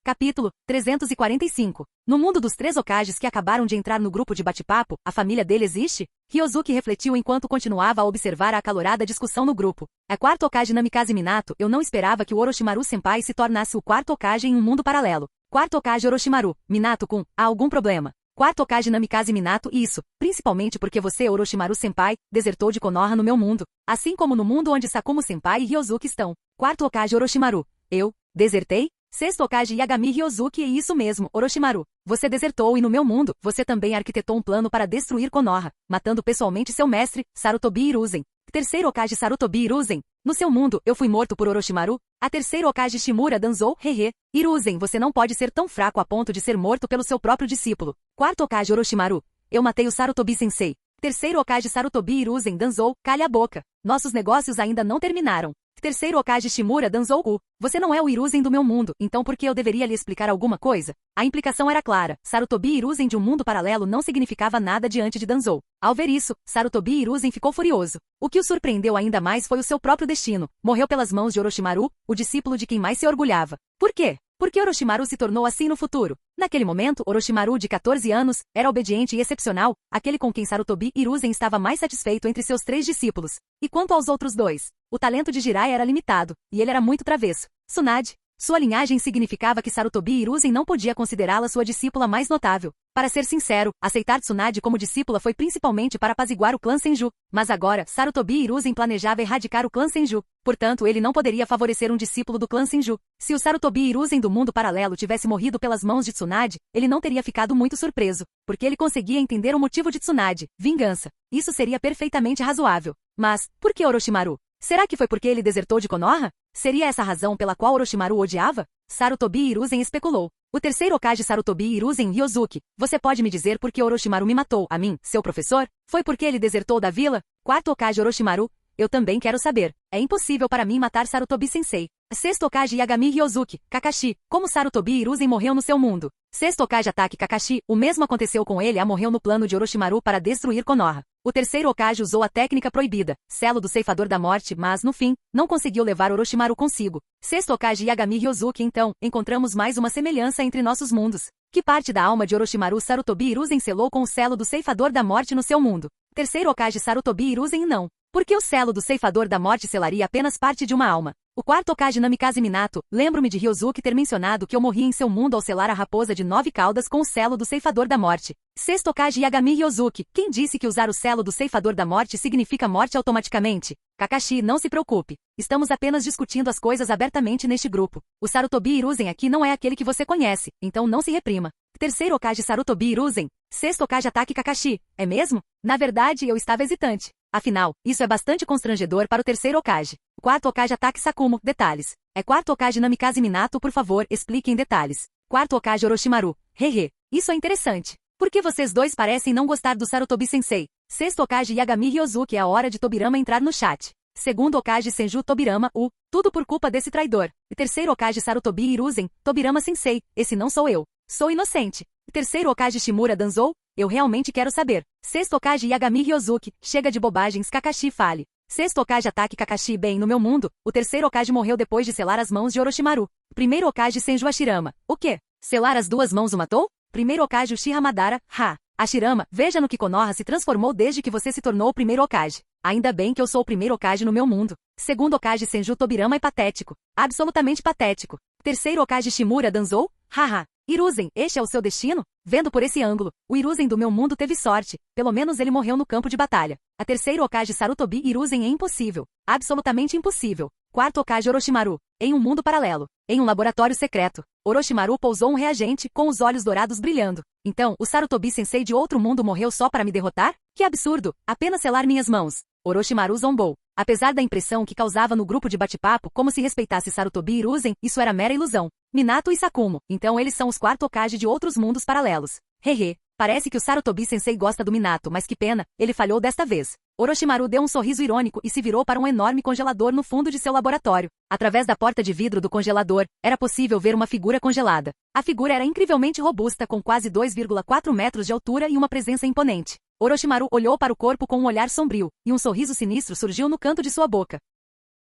Capítulo 345. No mundo dos 3 Hokages que acabaram de entrar no grupo de bate-papo, a família dele existe? Ryozuki refletiu enquanto continuava a observar a acalorada discussão no grupo. A quarto Hokage Namikaze Minato, eu não esperava que o Orochimaru-senpai se tornasse o quarto Hokage em um mundo paralelo. Quarto Hokage Orochimaru, Minato-kun, há algum problema? Quarto Hokage Namikaze Minato, isso, principalmente porque você, Orochimaru-senpai, desertou de Konoha no meu mundo, assim como no mundo onde Sakumo-senpai e Ryozuki estão. Quarto Hokage Orochimaru, eu desertei? Sexto Hokage Yagami Ryozuki, e isso mesmo, Orochimaru. Você desertou e no meu mundo, você também arquitetou um plano para destruir Konoha, matando pessoalmente seu mestre, Sarutobi Hiruzen. Terceiro Hokage Sarutobi Hiruzen. No seu mundo, eu fui morto por Orochimaru. A terceira Hokage Shimura Danzou, hehe. Hiruzen, você não pode ser tão fraco a ponto de ser morto pelo seu próprio discípulo. Quarto Hokage Orochimaru. Eu matei o Sarutobi Sensei. Terceiro Hokage Sarutobi Hiruzen Danzou, calha a boca. Nossos negócios ainda não terminaram. Terceiro Hokage Shimura Danzou, você não é o Hiruzen do meu mundo, então por que eu deveria lhe explicar alguma coisa? A implicação era clara, Sarutobi Hiruzen de um mundo paralelo não significava nada diante de Danzou. Ao ver isso, Sarutobi Hiruzen ficou furioso. O que o surpreendeu ainda mais foi o seu próprio destino. Morreu pelas mãos de Orochimaru, o discípulo de quem mais se orgulhava. Por quê? Por que Orochimaru se tornou assim no futuro? Naquele momento, Orochimaru, de 14 anos, era obediente e excepcional, aquele com quem Sarutobi Hiruzen estava mais satisfeito entre seus 3 discípulos. E quanto aos outros 2? O talento de Jiraiya era limitado, e ele era muito travesso. Tsunade. Sua linhagem significava que Sarutobi Hiruzen não podia considerá-la sua discípula mais notável. Para ser sincero, aceitar Tsunade como discípula foi principalmente para apaziguar o clã Senju. Mas agora, Sarutobi Hiruzen planejava erradicar o clã Senju. Portanto, ele não poderia favorecer um discípulo do clã Senju. Se o Sarutobi Hiruzen do mundo paralelo tivesse morrido pelas mãos de Tsunade, ele não teria ficado muito surpreso, porque ele conseguia entender o motivo de Tsunade, vingança. Isso seria perfeitamente razoável. Mas, por que Orochimaru? Será que foi porque ele desertou de Konoha? Seria essa a razão pela qual Orochimaru o odiava? Sarutobi Hiruzen especulou. O terceiro Hokage Sarutobi Hiruzen Ryozuki. Você pode me dizer por que Orochimaru me matou, a mim, seu professor? Foi porque ele desertou da vila? Quarto Hokage Orochimaru. Eu também quero saber. É impossível para mim matar Sarutobi Sensei. Sexto Hokage Yagami Ryozuki. Kakashi. Como Sarutobi Hiruzen morreu no seu mundo? Sexto Hokage Ataque Kakashi. O mesmo aconteceu com ele, morreu no plano de Orochimaru para destruir Konoha. O terceiro Hokage usou a técnica proibida, selo do ceifador da morte, mas, no fim, não conseguiu levar Orochimaru consigo. Sexto Hokage Yagami Ryozuki. Então, encontramos mais uma semelhança entre nossos mundos. Que parte da alma de Orochimaru Sarutobi Hiruzen selou com o selo do ceifador da morte no seu mundo? Terceiro Hokage Sarutobi Hiruzen não. Porque o selo do ceifador da morte selaria apenas parte de uma alma. O quarto Hokage Namikaze Minato, lembro-me de Ryozuki ter mencionado que eu morri em seu mundo ao selar a raposa de 9 caudas com o selo do ceifador da morte. Sexto Hokage Yagami Ryozuki, quem disse que usar o selo do ceifador da morte significa morte automaticamente? Kakashi, não se preocupe. Estamos apenas discutindo as coisas abertamente neste grupo. O Sarutobi Hiruzen aqui não é aquele que você conhece, então não se reprima. Terceiro Hokage Sarutobi Hiruzen. Sexto Hokage Ataque Kakashi, é mesmo? Na verdade, eu estava hesitante. Afinal, isso é bastante constrangedor para o terceiro Hokage. Quarto Hokage Ataque Sakumo, detalhes. É quarto Hokage Namikaze Minato, por favor, explique em detalhes. Quarto Hokage Orochimaru. Hehe, isso é interessante. Por que vocês dois parecem não gostar do Sarutobi Sensei? Sexto Hokage Yagami Ryozuki, é a hora de Tobirama entrar no chat. Segundo Hokage Senju Tobirama, tudo por culpa desse traidor. E terceiro Hokage Sarutobi Hiruzen, Tobirama Sensei, esse não sou eu. Sou inocente. Terceiro Hokage Shimura Danzou, eu realmente quero saber. Sexto Hokage Yagami Ryozuki, chega de bobagens, Kakashi fale. Sexto Hokage Ataque Kakashi, bem, no meu mundo, o terceiro Hokage morreu depois de selar as mãos de Orochimaru. Primeiro Hokage Senju Hashirama, o quê? Selar as duas mãos o matou? Primeiro Hokage Uchiha Madara, ha! Hashirama, veja no que Konoha se transformou desde que você se tornou o primeiro Hokage. Ainda bem que eu sou o primeiro Hokage no meu mundo. Segundo Hokage Senju Tobirama é patético. Absolutamente patético. Terceiro Hokage Shimura Danzou? Haha. Hiruzen, este é o seu destino? Vendo por esse ângulo, o Hiruzen do meu mundo teve sorte. Pelo menos ele morreu no campo de batalha. A terceiro Hokage Sarutobi Hiruzen é impossível. Absolutamente impossível. Quarto Hokage Orochimaru. Em um mundo paralelo. Em um laboratório secreto. Orochimaru pousou um reagente, com os olhos dourados brilhando. Então, o Sarutobi Sensei de outro mundo morreu só para me derrotar? Que absurdo! Apenas selar minhas mãos. Orochimaru zombou. Apesar da impressão que causava no grupo de bate-papo como se respeitasse Sarutobi e Hiruzen, isso era mera ilusão. Minato e Sakumo. Então eles são os quarto Hokage de outros mundos paralelos. Hehe. Parece que o Sarutobi Sensei gosta do Minato, mas que pena, ele falhou desta vez. Orochimaru deu um sorriso irônico e se virou para um enorme congelador no fundo de seu laboratório. Através da porta de vidro do congelador, era possível ver uma figura congelada. A figura era incrivelmente robusta, com quase 2,4 metros de altura e uma presença imponente. Orochimaru olhou para o corpo com um olhar sombrio, e um sorriso sinistro surgiu no canto de sua boca.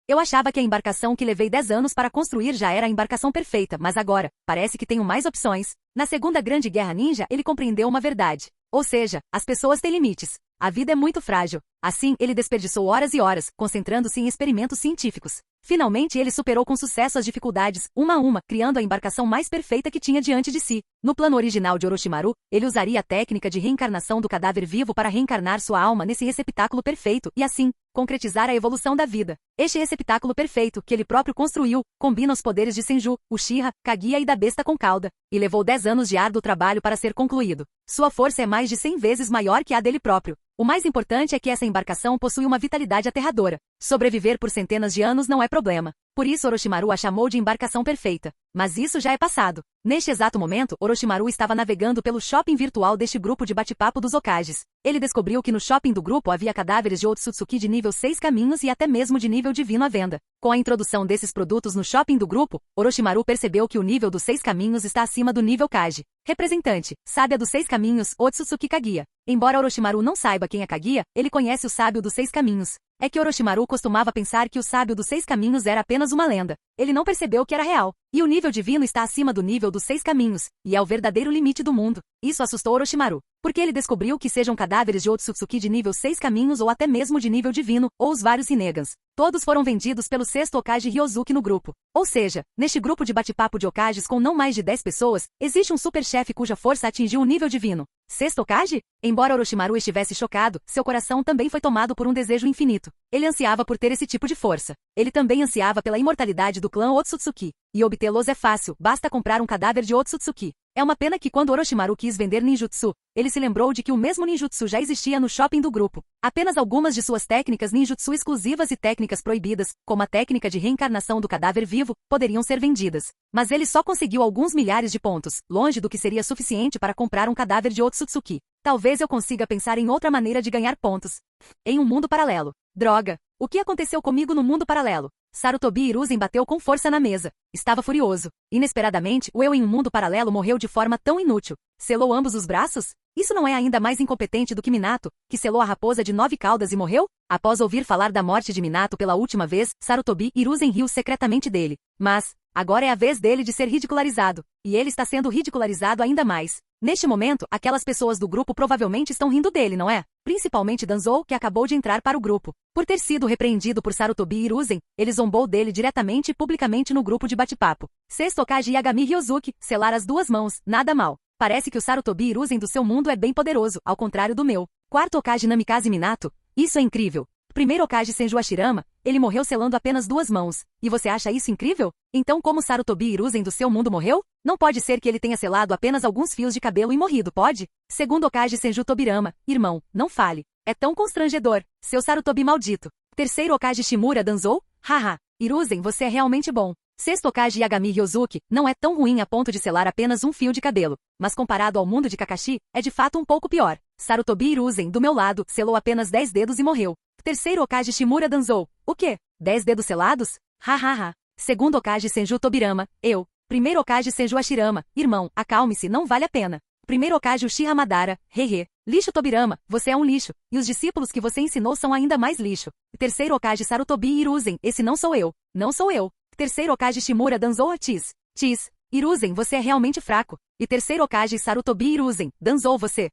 Eu achava que a embarcação que levei 10 anos para construir já era a embarcação perfeita, mas agora, parece que tenho mais opções. Na Segunda Grande Guerra Ninja, ele compreendeu uma verdade. Ou seja, as pessoas têm limites. A vida é muito frágil. Assim, ele desperdiçou horas e horas, concentrando-se em experimentos científicos. Finalmente ele superou com sucesso as dificuldades, uma a uma, criando a embarcação mais perfeita que tinha diante de si. No plano original de Orochimaru, ele usaria a técnica de reencarnação do cadáver vivo para reencarnar sua alma nesse receptáculo perfeito e assim, concretizar a evolução da vida. Este receptáculo perfeito, que ele próprio construiu, combina os poderes de Senju, Uchiha, Kaguya e da besta com cauda, e levou 10 anos de árduo trabalho para ser concluído. Sua força é mais de 100 vezes maior que a dele próprio. O mais importante é que essa embarcação possui uma vitalidade aterradora. Sobreviver por centenas de anos não é problema. Por isso Orochimaru a chamou de embarcação perfeita. Mas isso já é passado. Neste exato momento, Orochimaru estava navegando pelo shopping virtual deste grupo de bate-papo dos Hokages. Ele descobriu que no shopping do grupo havia cadáveres de Otsutsuki de nível 6 caminhos e até mesmo de nível divino à venda. Com a introdução desses produtos no shopping do grupo, Orochimaru percebeu que o nível dos 6 caminhos está acima do nível Kage. Representante, sábia dos 6 caminhos, Otsutsuki Kaguya. Embora Orochimaru não saiba quem é Kaguya, ele conhece o sábio dos 6 caminhos. É que Orochimaru costumava pensar que o sábio dos 6 caminhos era apenas uma lenda. Ele não percebeu que era real. E o nível divino está acima do nível dos 6 caminhos, e é o verdadeiro limite do mundo. Isso assustou Orochimaru, porque ele descobriu que sejam cadáveres de Otsutsuki de nível 6 caminhos ou até mesmo de nível divino, ou os vários Rinegans. Todos foram vendidos pelo sexto Hokage Ryozuki no grupo. Ou seja, neste grupo de bate-papo de Hokages com não mais de 10 pessoas, existe um super-chefe cuja força atingiu o nível divino. Sexto Hokage? Embora Orochimaru estivesse chocado, seu coração também foi tomado por um desejo infinito. Ele ansiava por ter esse tipo de força. Ele também ansiava pela imortalidade do clã Otsutsuki. E obtê-los é fácil, basta comprar um cadáver de Otsutsuki. É uma pena que quando Orochimaru quis vender ninjutsu, ele se lembrou de que o mesmo ninjutsu já existia no shopping do grupo. Apenas algumas de suas técnicas ninjutsu exclusivas e técnicas proibidas, como a técnica de reencarnação do cadáver vivo, poderiam ser vendidas. Mas ele só conseguiu alguns milhares de pontos, longe do que seria suficiente para comprar um cadáver de Otsutsuki. Talvez eu consiga pensar em outra maneira de ganhar pontos. Em um mundo paralelo. Droga! O que aconteceu comigo no mundo paralelo? Sarutobi Hiruzen bateu com força na mesa. Estava furioso. Inesperadamente, o eu em um mundo paralelo morreu de forma tão inútil. Selou ambos os braços? Isso não é ainda mais incompetente do que Minato, que selou a raposa de 9 caudas e morreu? Após ouvir falar da morte de Minato pela última vez, Sarutobi Hiruzen riu secretamente dele. Mas, agora é a vez dele de ser ridicularizado. E ele está sendo ridicularizado ainda mais. Neste momento, aquelas pessoas do grupo provavelmente estão rindo dele, não é? Principalmente Danzou, que acabou de entrar para o grupo. Por ter sido repreendido por Sarutobi Hiruzen, ele zombou dele diretamente e publicamente no grupo de bate-papo. Sexto Hokage Yagami Ryozuki, selar as duas mãos, nada mal. Parece que o Sarutobi Hiruzen do seu mundo é bem poderoso, ao contrário do meu. Quarto Hokage Namikaze Minato, isso é incrível. Primeiro Hokage Senju Hashirama, ele morreu selando apenas 2 mãos. E você acha isso incrível? Então como Sarutobi Hiruzen do seu mundo morreu? Não pode ser que ele tenha selado apenas alguns fios de cabelo e morrido, pode? Segundo Hokage Senju Tobirama, irmão, não fale. É tão constrangedor, seu Sarutobi maldito. Terceiro Hokage Shimura Danzou? Haha, Hiruzen, você é realmente bom. Sexto Hokage Yagami Ryozuki, não é tão ruim a ponto de selar apenas um fio de cabelo. Mas comparado ao mundo de Kakashi, é de fato um pouco pior. Sarutobi Hiruzen, do meu lado, selou apenas 10 dedos e morreu. Terceiro Hokage Shimura Danzou. O quê? 10 dedos selados? Hahaha. Segundo Hokage Senju Tobirama, eu. Primeiro Hokage Senju Hashirama, irmão, acalme-se, não vale a pena. Primeiro Hokage Uchiha Madara, hehe. Lixo Tobirama, você é um lixo, e os discípulos que você ensinou são ainda mais lixo. Terceiro Hokage Sarutobi Hiruzen, esse não sou eu. Não sou eu. Terceiro Hokage Shimura Danzou Tis. Tis. Hiruzen, você é realmente fraco. E terceiro Hokage Sarutobi Hiruzen, Danzou você.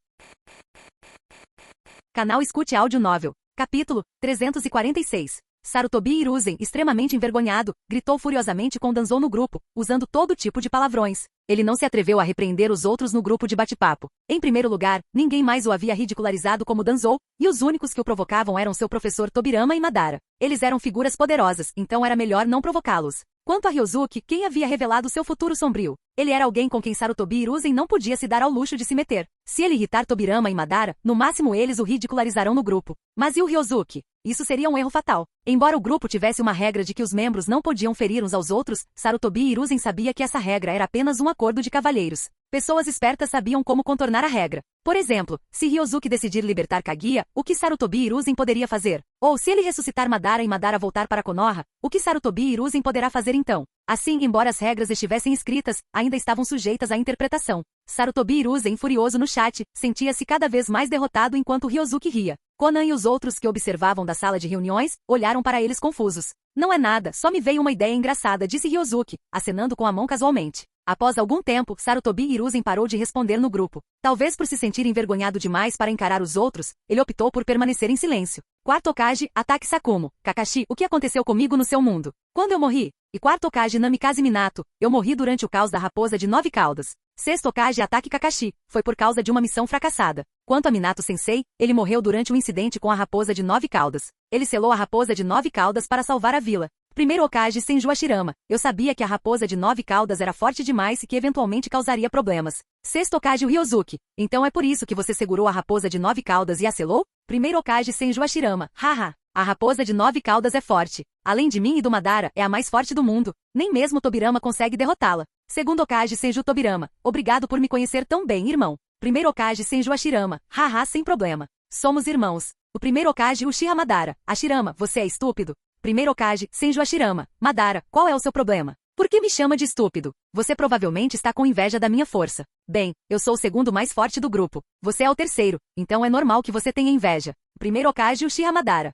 Canal Escute Áudio Novel. Capítulo 346. Sarutobi Hiruzen, extremamente envergonhado, gritou furiosamente com Danzou no grupo, usando todo tipo de palavrões. Ele não se atreveu a repreender os outros no grupo de bate-papo. Em primeiro lugar, ninguém mais o havia ridicularizado como Danzou, e os únicos que o provocavam eram seu professor Tobirama e Madara. Eles eram figuras poderosas, então era melhor não provocá-los. Quanto a Ryozuki, quem havia revelado seu futuro sombrio? Ele era alguém com quem Sarutobi Hiruzen não podia se dar ao luxo de se meter. Se ele irritar Tobirama e Madara, no máximo eles o ridicularizarão no grupo. Mas e o Ryozuki? Isso seria um erro fatal. Embora o grupo tivesse uma regra de que os membros não podiam ferir uns aos outros, Sarutobi Hiruzen sabia que essa regra era apenas um acordo de cavalheiros. Pessoas espertas sabiam como contornar a regra. Por exemplo, se Ryozuki decidir libertar Kaguya, o que Sarutobi Hiruzen poderia fazer? Ou se ele ressuscitar Madara e Madara voltar para Konoha, o que Sarutobi Hiruzen poderá fazer então? Assim, embora as regras estivessem escritas, ainda estavam sujeitas à interpretação. Sarutobi Hiruzen, furioso no chat, sentia-se cada vez mais derrotado enquanto Ryozuki ria. Konan e os outros que observavam da sala de reuniões, olharam para eles confusos. Não é nada, só me veio uma ideia engraçada, disse Ryozuki, acenando com a mão casualmente. Após algum tempo, Sarutobi Hiruzen parou de responder no grupo. Talvez por se sentir envergonhado demais para encarar os outros, ele optou por permanecer em silêncio. Quarto Hokage, ataque Sakumo. Kakashi, o que aconteceu comigo no seu mundo? Quando eu morri? E quarto Hokage Namikaze Minato, eu morri durante o caos da raposa de 9 caudas. Sexto Hokage ataque Kakashi, foi por causa de uma missão fracassada. Quanto a Minato Sensei, ele morreu durante um incidente com a raposa de 9 caudas. Ele selou a raposa de 9 caudas para salvar a vila. Primeiro Hokage Senju Hashirama, eu sabia que a raposa de 9 caudas era forte demais e que eventualmente causaria problemas. Sexto Hokage Ryozuki, então é por isso que você segurou a raposa de 9 caudas e a selou? Primeiro Hokage Senju Hashirama, haha. A raposa de 9 caudas é forte. Além de mim e do Madara, é a mais forte do mundo. Nem mesmo Tobirama consegue derrotá-la. Segundo Hokage Senju Tobirama, obrigado por me conhecer tão bem, irmão. Primeiro Hokage Senju Hashirama, haha, sem problema. Somos irmãos. O primeiro Hokage Uchiha Madara, Hashirama, você é estúpido? Primeiro Hokage Senju Hashirama, Madara, qual é o seu problema? Por que me chama de estúpido? Você provavelmente está com inveja da minha força. Bem, eu sou o segundo mais forte do grupo. Você é o terceiro, então é normal que você tenha inveja. Primeiro Hokage Uchiha Madara,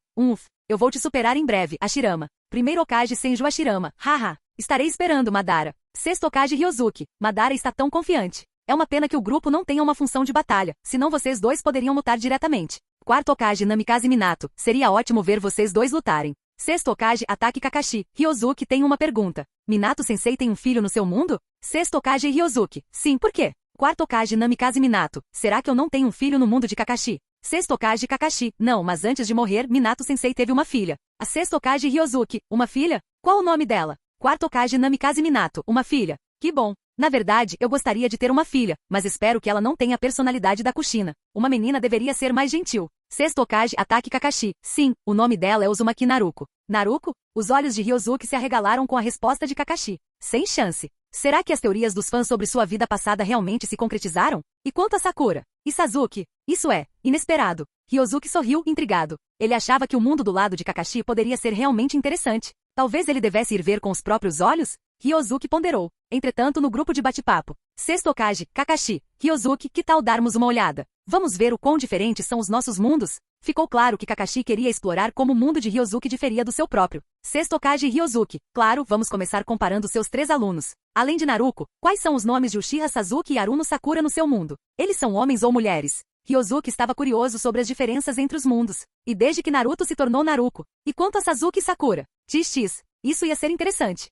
eu vou te superar em breve, Hashirama. Primeiro Hokage Senju Hashirama, haha, estarei esperando, Madara. Sexto Hokage Ryozuki, Madara está tão confiante. É uma pena que o grupo não tenha uma função de batalha, senão vocês dois poderiam lutar diretamente. Quarto Hokage Namikaze Minato, seria ótimo ver vocês dois lutarem. Sexto Hokage ataque Kakashi, Ryozuki tem uma pergunta. Minato Sensei tem um filho no seu mundo? Sexto Hokage Ryozuki, sim, por quê? Quarto Hokage Namikaze Minato, será que eu não tenho um filho no mundo de Kakashi? Sexto Hokage Kakashi, não, mas antes de morrer, Minato Sensei teve uma filha. A sexto Hokage Ryozuki, uma filha? Qual o nome dela? Quarto Hokage Namikaze Minato, uma filha. Que bom. Na verdade, eu gostaria de ter uma filha, mas espero que ela não tenha a personalidade da Kushina. Uma menina deveria ser mais gentil. Sexto Hokage ataque Kakashi. Sim, o nome dela é Uzumaki Naruko. Naruko? Os olhos de Ryozuki se arregalaram com a resposta de Kakashi. Sem chance. Será que as teorias dos fãs sobre sua vida passada realmente se concretizaram? E quanto a Sakura? E Sasuke? Isso é inesperado. Ryozuki sorriu, intrigado. Ele achava que o mundo do lado de Kakashi poderia ser realmente interessante. Talvez ele devesse ir ver com os próprios olhos? Ryozuki ponderou. Entretanto, no grupo de bate-papo. Sexto Hokage, Kakashi, Ryozuki, que tal darmos uma olhada? Vamos ver o quão diferentes são os nossos mundos? Ficou claro que Kakashi queria explorar como o mundo de Ryozuki diferia do seu próprio. Sexto Hokage Ryozuki, claro, vamos começar comparando seus 3 alunos. Além de Naruko, quais são os nomes de Uchiha Sasuke e Haruno Sakura no seu mundo? Eles são homens ou mulheres? Ryozuki estava curioso sobre as diferenças entre os mundos. E desde que Naruto se tornou Naruko. E quanto a Sasuke e Sakura? XX. Isso ia ser interessante.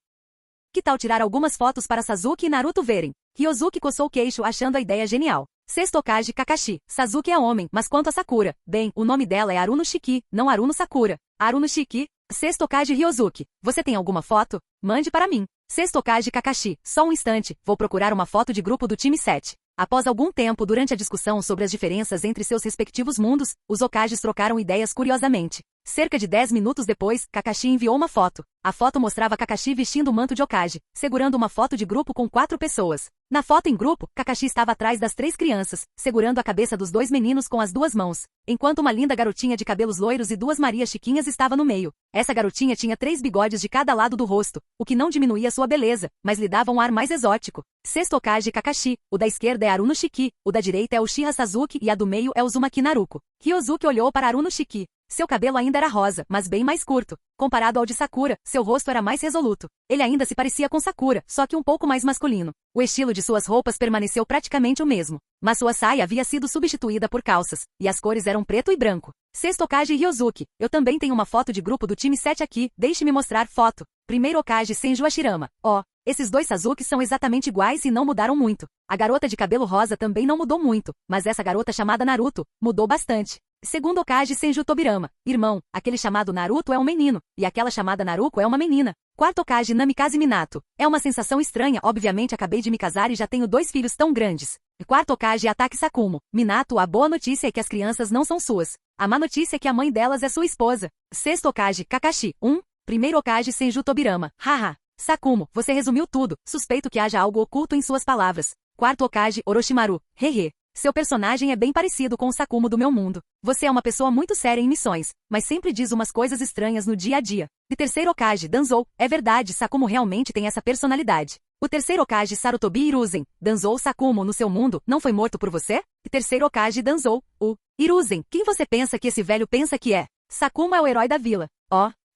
Que tal tirar algumas fotos para Sasuke e Naruto verem? Ryozuki coçou o queixo achando a ideia genial. Sexto Hokage Kakashi, Sasuke é homem, mas quanto a Sakura? Bem, o nome dela é Haruno Shiki, não Haruno Sakura. Haruno Shiki? Sexto Hokage Ryozuki, você tem alguma foto? Mande para mim. Sexto Hokage Kakashi, só um instante, vou procurar uma foto de grupo do time 7. Após algum tempo durante a discussão sobre as diferenças entre seus respectivos mundos, os Hokages trocaram ideias curiosamente. Cerca de 10 minutos depois, Kakashi enviou uma foto. A foto mostrava Kakashi vestindo o manto de Hokage, segurando uma foto de grupo com 4 pessoas. Na foto em grupo, Kakashi estava atrás das 3 crianças, segurando a cabeça dos 2 meninos com as 2 mãos, enquanto uma linda garotinha de cabelos loiros e 2 Marias Chiquinhas estava no meio. Essa garotinha tinha 3 bigodes de cada lado do rosto, o que não diminuía sua beleza, mas lhe dava um ar mais exótico. Sexto Hokage Kakashi, o da esquerda é Haruno Shiki, o da direita é Uchiha Sasuke e a do meio é Uzumaki Naruko. Ryozuki olhou para Haruno Shiki. Seu cabelo ainda era rosa, mas bem mais curto. Comparado ao de Sakura, seu rosto era mais resoluto. Ele ainda se parecia com Sakura, só que um pouco mais masculino. O estilo de suas roupas permaneceu praticamente o mesmo, mas sua saia havia sido substituída por calças, e as cores eram preto e branco. Sexto Hokage Ryozuki. Eu também tenho uma foto de grupo do time 7 aqui, deixe-me mostrar foto. Primeiro Hokage Senju Hashirama. Esses dois Sasuke são exatamente iguais e não mudaram muito. A garota de cabelo rosa também não mudou muito, mas essa garota chamada Naruto mudou bastante. Segundo Hokage Senju Tobirama. Irmão, aquele chamado Naruto é um menino, e aquela chamada Naruko é uma menina. Quarto Hokage Namikaze Minato. É uma sensação estranha, obviamente acabei de me casar e já tenho 2 filhos tão grandes. Quarto Hokage Atake Sakumo. Minato, a boa notícia é que as crianças não são suas. A má notícia é que a mãe delas é sua esposa. Sexto Hokage Kakashi. Primeiro Hokage Senju Tobirama. Haha. Sakumo, você resumiu tudo. Suspeito que haja algo oculto em suas palavras. Quarto Hokage Orochimaru. Hehe. Seu personagem é bem parecido com o Sakumo do meu mundo. Você é uma pessoa muito séria em missões, mas sempre diz umas coisas estranhas no dia a dia. E terceiro Hokage Danzou. É verdade, Sakumo realmente tem essa personalidade. O terceiro Hokage Sarutobi Hiruzen. Danzou Sakumo no seu mundo não foi morto por você? E terceiro Hokage Danzou. Hiruzen. Quem você pensa que esse velho pensa que é? Sakumo é o herói da vila.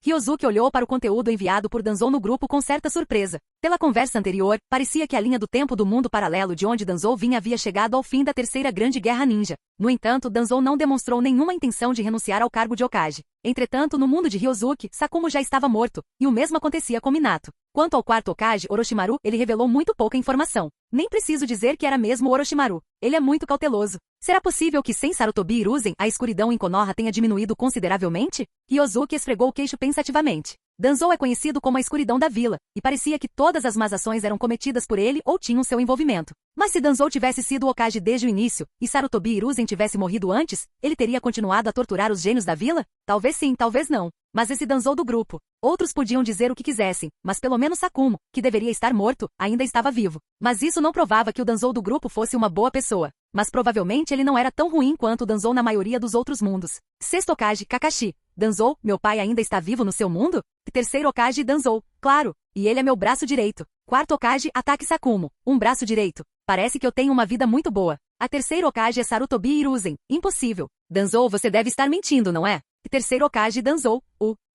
Ryozuki olhou para o conteúdo enviado por Danzou no grupo com certa surpresa. Pela conversa anterior, parecia que a linha do tempo do mundo paralelo de onde Danzou vinha havia chegado ao fim da Terceira Grande Guerra Ninja. No entanto, Danzou não demonstrou nenhuma intenção de renunciar ao cargo de Hokage. Entretanto, no mundo de Ryozuki, Sakumo já estava morto, e o mesmo acontecia com Minato. Quanto ao quarto Hokage, Orochimaru, ele revelou muito pouca informação. Nem preciso dizer que era mesmo Orochimaru. Ele é muito cauteloso. Será possível que sem Sarutobi Hiruzen, a escuridão em Konoha tenha diminuído consideravelmente? Ryozuki esfregou o queixo pensativamente. Danzou é conhecido como a escuridão da vila, e parecia que todas as más ações eram cometidas por ele ou tinham seu envolvimento. Mas se Danzou tivesse sido o Hokage desde o início, e Sarutobi Hiruzen tivesse morrido antes, ele teria continuado a torturar os gênios da vila? Talvez sim, talvez não. Mas esse Danzou do grupo. Outros podiam dizer o que quisessem, mas pelo menos Sakumo, que deveria estar morto, ainda estava vivo. Mas isso não provava que o Danzou do grupo fosse uma boa pessoa. Mas provavelmente ele não era tão ruim quanto o Danzou na maioria dos outros mundos. Sexto Hokage Kakashi. Danzou, meu pai ainda está vivo no seu mundo? Terceiro Hokage Danzou. Claro, e ele é meu braço direito. Quarto Hokage Atake Sakumo. Um braço direito. Parece que eu tenho uma vida muito boa. A terceira Hokage é Sarutobi Hiruzen. Impossível. Danzou, você deve estar mentindo, não é? Terceiro Hokage Danzou.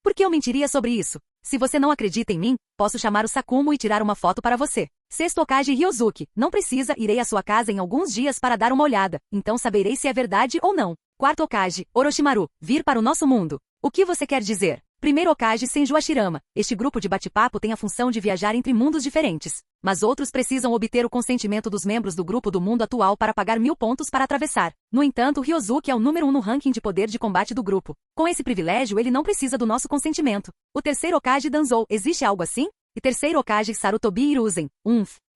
Por que eu mentiria sobre isso? Se você não acredita em mim, posso chamar o Sakumo e tirar uma foto para você. Sexto Hokage Ryozuki. Não precisa, irei à sua casa em alguns dias para dar uma olhada, então saberei se é verdade ou não. Quarto Hokage Orochimaru. Vir para o nosso mundo. O que você quer dizer? Primeiro Hokage Senju Hashirama. Este grupo de bate-papo tem a função de viajar entre mundos diferentes. Mas outros precisam obter o consentimento dos membros do grupo do mundo atual para pagar 1000 pontos para atravessar. No entanto, Ryozuki é o número 1 no ranking de poder de combate do grupo. Com esse privilégio, ele não precisa do nosso consentimento. O terceiro Hokage Danzou. Existe algo assim? E terceiro Hokage Sarutobi Hiruzen.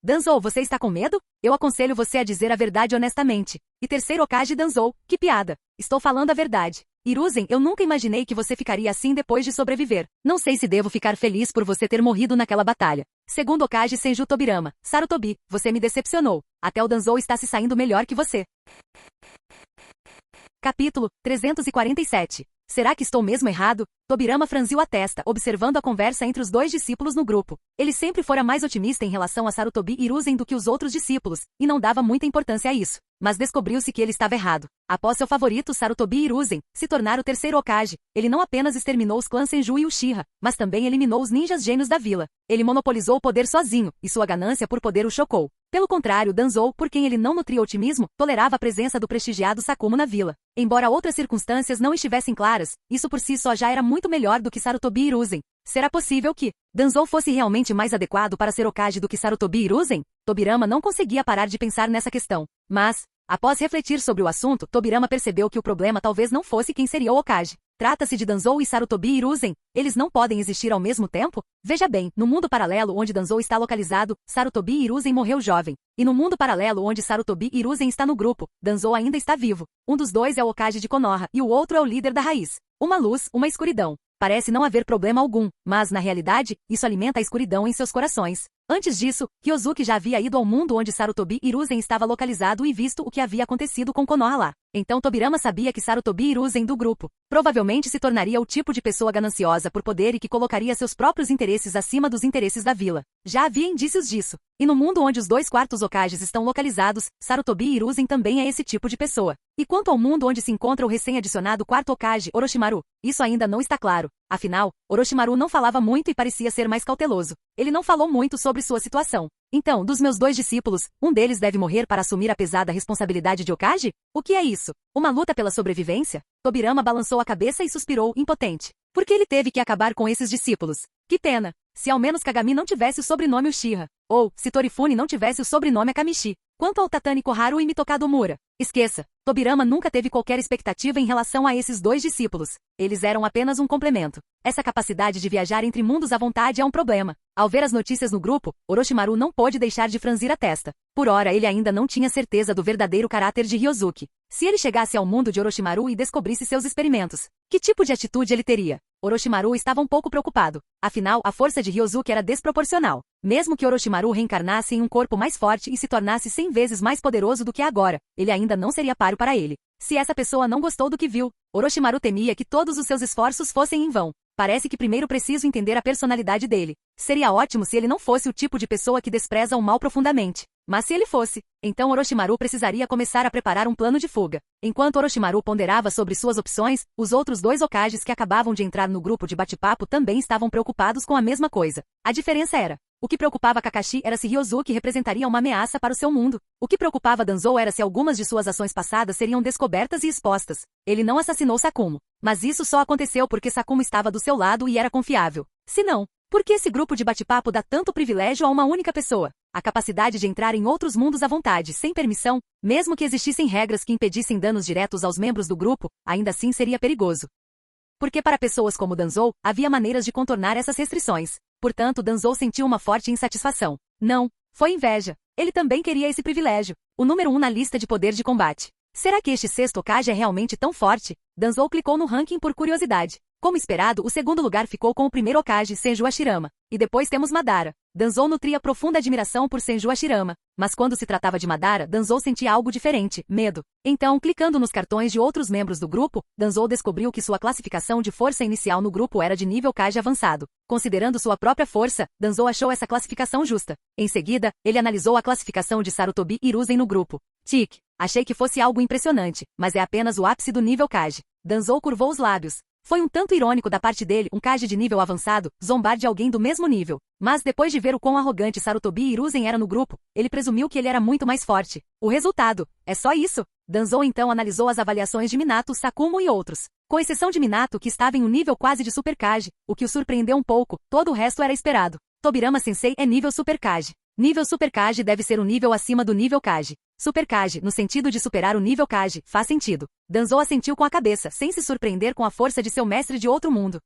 Danzou, você está com medo? Eu aconselho você a dizer a verdade honestamente. E terceiro Hokage Danzou. Que piada. Estou falando a verdade. Hiruzen, eu nunca imaginei que você ficaria assim depois de sobreviver. Não sei se devo ficar feliz por você ter morrido naquela batalha. Segundo Hokage Senju Tobirama. Sarutobi, você me decepcionou. Até o Danzou está se saindo melhor que você. Capítulo 347. Será que estou mesmo errado? Tobirama franziu a testa, observando a conversa entre os dois discípulos no grupo. Ele sempre fora mais otimista em relação a Sarutobi Hiruzen do que os outros discípulos, e não dava muita importância a isso. Mas descobriu-se que ele estava errado. Após seu favorito Sarutobi Hiruzen se tornar o terceiro Hokage, ele não apenas exterminou os clãs Senju e Uchiha, mas também eliminou os ninjas gênios da vila. Ele monopolizou o poder sozinho, e sua ganância por poder o chocou. Pelo contrário, Danzou, por quem ele não nutria otimismo, tolerava a presença do prestigiado Sakumo na vila. Embora outras circunstâncias não estivessem claras, isso por si só já era muito melhor do que Sarutobi Hiruzen. Será possível que Danzou fosse realmente mais adequado para ser Hokage do que Sarutobi Hiruzen? Tobirama não conseguia parar de pensar nessa questão. Mas, após refletir sobre o assunto, Tobirama percebeu que o problema talvez não fosse quem seria o Hokage. Trata-se de Danzou e Sarutobi Hiruzen. Eles não podem existir ao mesmo tempo? Veja bem, no mundo paralelo onde Danzou está localizado, Sarutobi Hiruzen morreu jovem. E no mundo paralelo onde Sarutobi Hiruzen está no grupo, Danzou ainda está vivo. Um dos dois é o Hokage de Konoha, e o outro é o líder da raiz. Uma luz, uma escuridão. Parece não haver problema algum, mas, na realidade, isso alimenta a escuridão em seus corações. Antes disso, Ryozuki já havia ido ao mundo onde Sarutobi Hiruzen estava localizado e visto o que havia acontecido com Konoha lá. Então Tobirama sabia que Sarutobi Hiruzen do grupo provavelmente se tornaria o tipo de pessoa gananciosa por poder e que colocaria seus próprios interesses acima dos interesses da vila. Já havia indícios disso. E no mundo onde os 2 quartos Hokages estão localizados, Sarutobi Hiruzen também é esse tipo de pessoa. E quanto ao mundo onde se encontra o recém-adicionado quarto Hokage, Orochimaru, isso ainda não está claro. Afinal, Orochimaru não falava muito e parecia ser mais cauteloso. Ele não falou muito sobre sua situação. Então, dos meus 2 discípulos, um deles deve morrer para assumir a pesada responsabilidade de Hokage? O que é isso? Uma luta pela sobrevivência? Tobirama balançou a cabeça e suspirou, impotente. Porque ele teve que acabar com esses discípulos. Que pena! Se ao menos Kagami não tivesse o sobrenome Uchiha. Ou, se Torifune não tivesse o sobrenome Akamishi. Quanto ao Tatani Koharu e Mitokado Mura, esqueça. Tobirama nunca teve qualquer expectativa em relação a esses 2 discípulos. Eles eram apenas um complemento. Essa capacidade de viajar entre mundos à vontade é um problema. Ao ver as notícias no grupo, Orochimaru não pôde deixar de franzir a testa. Por ora ele ainda não tinha certeza do verdadeiro caráter de Ryozuki. Se ele chegasse ao mundo de Orochimaru e descobrisse seus experimentos, que tipo de atitude ele teria? Orochimaru estava um pouco preocupado. Afinal, a força de Ryozuki era desproporcional. Mesmo que Orochimaru reencarnasse em um corpo mais forte e se tornasse 100 vezes mais poderoso do que agora, ele ainda não seria páreo para ele. Se essa pessoa não gostou do que viu, Orochimaru temia que todos os seus esforços fossem em vão. Parece que primeiro preciso entender a personalidade dele. Seria ótimo se ele não fosse o tipo de pessoa que despreza o mal profundamente. Mas se ele fosse, então Orochimaru precisaria começar a preparar um plano de fuga. Enquanto Orochimaru ponderava sobre suas opções, os outros 2 Hokages que acabavam de entrar no grupo de bate-papo também estavam preocupados com a mesma coisa. A diferença era: o que preocupava Kakashi era se Ryozuki representaria uma ameaça para o seu mundo. O que preocupava Danzou era se algumas de suas ações passadas seriam descobertas e expostas. Ele não assassinou Sakumo. Mas isso só aconteceu porque Sakumo estava do seu lado e era confiável. Se não, por que esse grupo de bate-papo dá tanto privilégio a uma única pessoa? A capacidade de entrar em outros mundos à vontade, sem permissão, mesmo que existissem regras que impedissem danos diretos aos membros do grupo, ainda assim seria perigoso. Porque para pessoas como Danzou, havia maneiras de contornar essas restrições. Portanto, Danzou sentiu uma forte insatisfação. Não, foi inveja. Ele também queria esse privilégio. O número 1 na lista de poder de combate. Será que este 6º Hokage é realmente tão forte? Danzou clicou no ranking por curiosidade. Como esperado, o segundo lugar ficou com o primeiro Hokage, Senju Hashirama. E depois temos Madara. Danzou nutria profunda admiração por Senju Hashirama. Mas quando se tratava de Madara, Danzou sentia algo diferente, medo. Então, clicando nos cartões de outros membros do grupo, Danzou descobriu que sua classificação de força inicial no grupo era de nível Kage avançado. Considerando sua própria força, Danzou achou essa classificação justa. Em seguida, ele analisou a classificação de Sarutobi Hiruzen no grupo. Tic. Achei que fosse algo impressionante, mas é apenas o ápice do nível Kage. Danzou curvou os lábios. Foi um tanto irônico da parte dele, um Kage de nível avançado, zombar de alguém do mesmo nível. Mas depois de ver o quão arrogante Sarutobi Hiruzen era no grupo, ele presumiu que ele era muito mais forte. O resultado, é só isso? Danzou então analisou as avaliações de Minato, Sakumo e outros. Com exceção de Minato, que estava em um nível quase de Super Kage, o que o surpreendeu um pouco, todo o resto era esperado. Tobirama Sensei é nível Super Kage. Nível Super Kage deve ser um nível acima do nível Kage. Super Kage, no sentido de superar o nível Kage, faz sentido. Danzou assentiu com a cabeça, sem se surpreender com a força de seu mestre de outro mundo.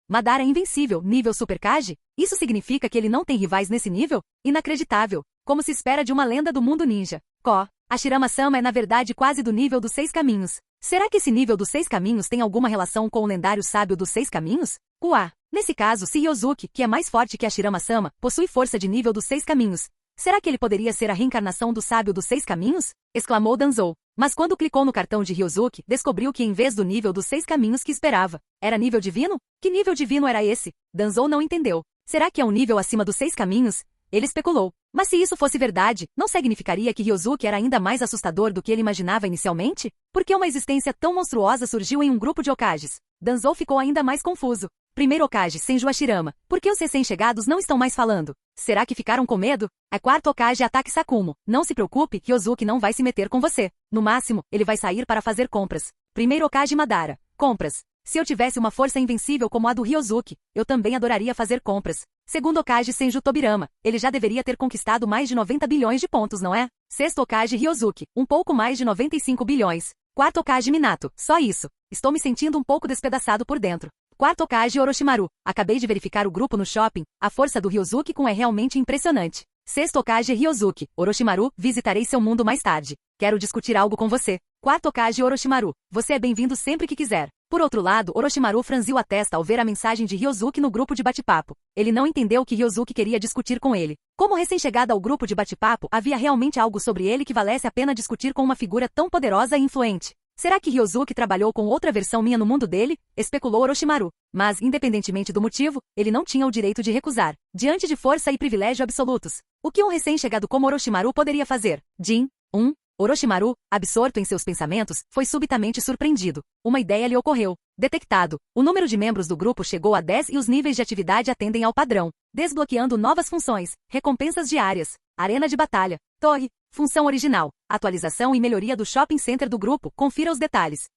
Madara é invencível, nível Super Kage? Isso significa que ele não tem rivais nesse nível? Inacreditável. Como se espera de uma lenda do mundo ninja. Hashirama-sama é na verdade quase do nível dos 6 caminhos. Será que esse nível dos 6 caminhos tem alguma relação com o lendário sábio dos 6 caminhos? Nesse caso, se Ryozuki, que é mais forte que Hashirama-sama, possui força de nível dos 6 caminhos, será que ele poderia ser a reencarnação do sábio dos 6 caminhos? Exclamou Danzou. Mas quando clicou no cartão de Ryozuki, descobriu que em vez do nível dos 6 caminhos que esperava, era nível divino? Que nível divino era esse? Danzou não entendeu. Será que é um nível acima dos 6 caminhos? Ele especulou. Mas se isso fosse verdade, não significaria que Ryozuki era ainda mais assustador do que ele imaginava inicialmente? Por que uma existência tão monstruosa surgiu em um grupo de Hokages? Danzou ficou ainda mais confuso. Primeiro Hokage, Senju Hashirama. Por que os recém-chegados não estão mais falando? Será que ficaram com medo? A quarto Hokage ataque Sakumo. Não se preocupe, Ryozuki não vai se meter com você. No máximo, ele vai sair para fazer compras. Primeiro Hokage Madara. Compras. Se eu tivesse uma força invencível como a do Ryozuki, eu também adoraria fazer compras. Segundo Hokage Senju Tobirama, ele já deveria ter conquistado mais de 90 bilhões de pontos, não é? Sexto Hokage Ryozuki, um pouco mais de 95 bilhões. Quarto Hokage Minato, só isso. Estou me sentindo um pouco despedaçado por dentro. Quarto Hokage Orochimaru, acabei de verificar o grupo no shopping, a força do Ryozuki é realmente impressionante. Sexto Hokage Ryozuki, Orochimaru, visitarei seu mundo mais tarde. Quero discutir algo com você. Quarto Hokage Orochimaru, você é bem-vindo sempre que quiser. Por outro lado, Orochimaru franziu a testa ao ver a mensagem de Ryozuki no grupo de bate-papo. Ele não entendeu que Ryozuki queria discutir com ele. Como recém-chegado ao grupo de bate-papo, havia realmente algo sobre ele que valesse a pena discutir com uma figura tão poderosa e influente. Será que Ryozuki trabalhou com outra versão minha no mundo dele? Especulou Orochimaru. Mas, independentemente do motivo, ele não tinha o direito de recusar. Diante de força e privilégio absolutos, o que um recém-chegado como Orochimaru poderia fazer? Orochimaru, absorto em seus pensamentos, foi subitamente surpreendido. Uma ideia lhe ocorreu. Detectado. O número de membros do grupo chegou a 10 e os níveis de atividade atendem ao padrão. Desbloqueando novas funções. Recompensas diárias. Arena de batalha. Torre. Função original. Atualização e melhoria do shopping center do grupo. Confira os detalhes.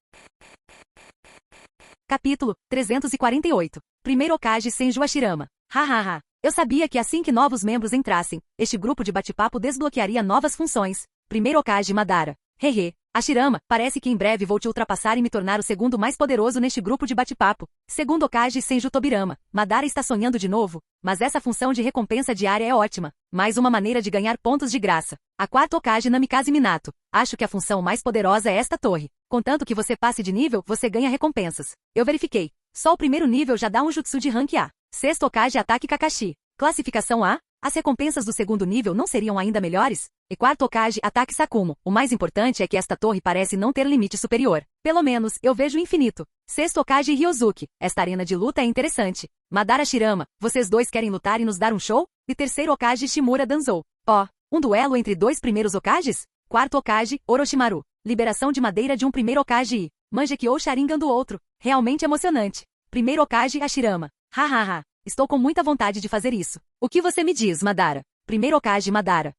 Capítulo 348. Primeiro Hokage Senju Hashirama. Hahaha. Eu sabia que assim que novos membros entrassem, este grupo de bate-papo desbloquearia novas funções. Primeiro Hokage Madara. Hehe. Hashirama, parece que em breve vou te ultrapassar e me tornar o segundo mais poderoso neste grupo de bate-papo. Segundo Hokage Senju Tobirama. Madara está sonhando de novo, mas essa função de recompensa diária é ótima. Mais uma maneira de ganhar pontos de graça. A quarta Hokage Namikaze Minato. Acho que a função mais poderosa é esta torre. Contanto que você passe de nível, você ganha recompensas. Eu verifiquei. Só o primeiro nível já dá um jutsu de rank A. Sexto Hokage Ataque Kakashi. Classificação A. As recompensas do segundo nível não seriam ainda melhores? E quarto Hokage Ataque Sakumo. O mais importante é que esta torre parece não ter limite superior. Pelo menos, eu vejo o infinito. Sexto Hokage Ryozuki. Esta arena de luta é interessante. Madara Shirama, vocês dois querem lutar e nos dar um show? E terceiro Hokage Shimura Danzou. Um duelo entre dois primeiros Hokages? Quarto Hokage, Orochimaru. Liberação de madeira de um primeiro Hokage e Mangekyou Sharingan do outro. Realmente emocionante. Primeiro Hokage Hashirama. Hahaha. Estou com muita vontade de fazer isso. O que você me diz, Madara? Primeiro Hokage Madara.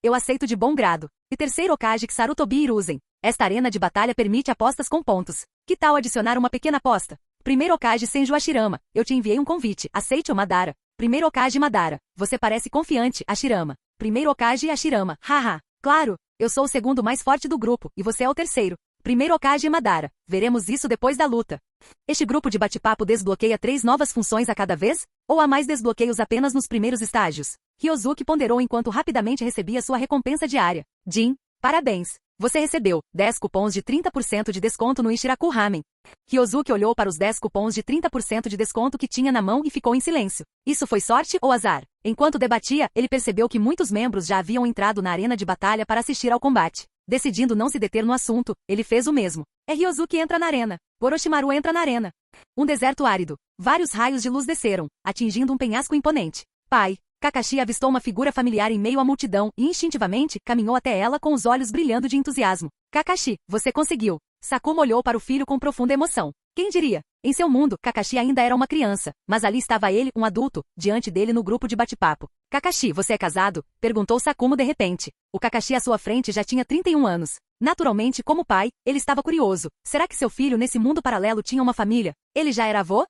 Eu aceito de bom grado. E terceiro Hokage Sarutobi Hiruzen. Esta arena de batalha permite apostas com pontos. Que tal adicionar uma pequena aposta? Primeiro Hokage Senju Hashirama. Eu te enviei um convite. Aceite-o, Madara. Primeiro Hokage Madara. Você parece confiante, Hashirama. Primeiro Hokage Hashirama. Haha. Claro. Eu sou o segundo mais forte do grupo, e você é o terceiro. Primeiro Hokage Madara. Veremos isso depois da luta. Este grupo de bate-papo desbloqueia 3 novas funções a cada vez? Ou há mais desbloqueios apenas nos primeiros estágios? Ryozuki ponderou enquanto rapidamente recebia sua recompensa diária. Parabéns. Você recebeu 10 cupons de 30% de desconto no Ichiraku Ramen. Ryozuki olhou para os 10 cupons de 30% de desconto que tinha na mão e ficou em silêncio. Isso foi sorte ou azar? Enquanto debatia, ele percebeu que muitos membros já haviam entrado na arena de batalha para assistir ao combate. Decidindo não se deter no assunto, ele fez o mesmo. Ryozuki entra na arena. Orochimaru entra na arena. Um deserto árido. Vários raios de luz desceram, atingindo um penhasco imponente. Pai. Kakashi avistou uma figura familiar em meio à multidão e instintivamente caminhou até ela com os olhos brilhando de entusiasmo. Kakashi, você conseguiu. Sakumo olhou para o filho com profunda emoção. Quem diria? Em seu mundo, Kakashi ainda era uma criança, mas ali estava ele, um adulto, diante dele no grupo de bate-papo. Kakashi, você é casado? Perguntou Sakumo de repente. O Kakashi à sua frente já tinha 31 anos. Naturalmente, como pai, ele estava curioso. Será que seu filho nesse mundo paralelo tinha uma família? Ele já era avô?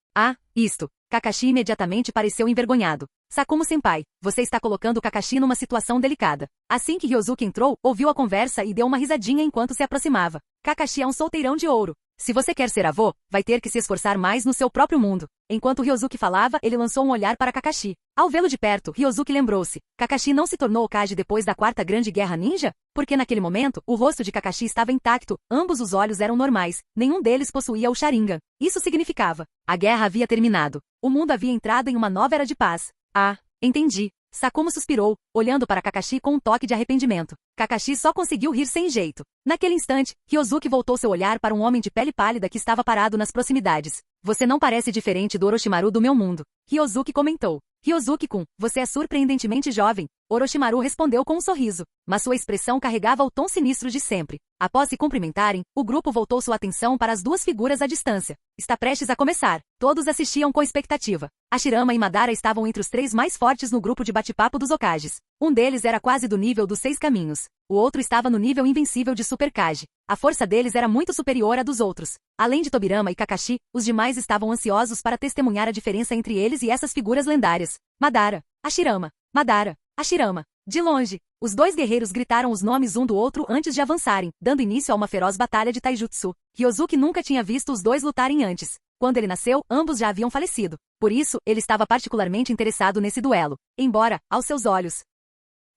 Isto. Kakashi imediatamente pareceu envergonhado. Sakumo-senpai, você está colocando Kakashi numa situação delicada. Assim que Ryozuki entrou, ouviu a conversa e deu uma risadinha enquanto se aproximava. Kakashi é um solteirão de ouro. Se você quer ser avô, vai ter que se esforçar mais no seu próprio mundo. Enquanto Ryozuki falava, ele lançou um olhar para Kakashi. Ao vê-lo de perto, Ryozuki lembrou-se. Kakashi não se tornou Hokage depois da Quarta Grande Guerra Ninja? Porque naquele momento, o rosto de Kakashi estava intacto, ambos os olhos eram normais, nenhum deles possuía o Sharingan. Isso significava: a guerra havia terminado. O mundo havia entrado em uma nova era de paz. Entendi. Sakumo suspirou, olhando para Kakashi com um toque de arrependimento. Kakashi só conseguiu rir sem jeito. Naquele instante, Ryozuki voltou seu olhar para um homem de pele pálida que estava parado nas proximidades. Você não parece diferente do Orochimaru do meu mundo. Ryozuki comentou. Ryozuki-kun, você é surpreendentemente jovem. Orochimaru respondeu com um sorriso, mas sua expressão carregava o tom sinistro de sempre. Após se cumprimentarem, o grupo voltou sua atenção para as duas figuras à distância. Está prestes a começar. Todos assistiam com expectativa. Hashirama e Madara estavam entre os 3 mais fortes no grupo de bate-papo dos Hokages. Um deles era quase do nível dos 6 caminhos. O outro estava no nível invencível de Super Kage. A força deles era muito superior à dos outros. Além de Tobirama e Kakashi, os demais estavam ansiosos para testemunhar a diferença entre eles e essas figuras lendárias. Madara, Hashirama, Madara, Hashirama. De longe, os 2 guerreiros gritaram os nomes um do outro antes de avançarem, dando início a uma feroz batalha de taijutsu. Ryozuki nunca tinha visto os 2 lutarem antes. Quando ele nasceu, ambos já haviam falecido. Por isso, ele estava particularmente interessado nesse duelo. Embora, aos seus olhos,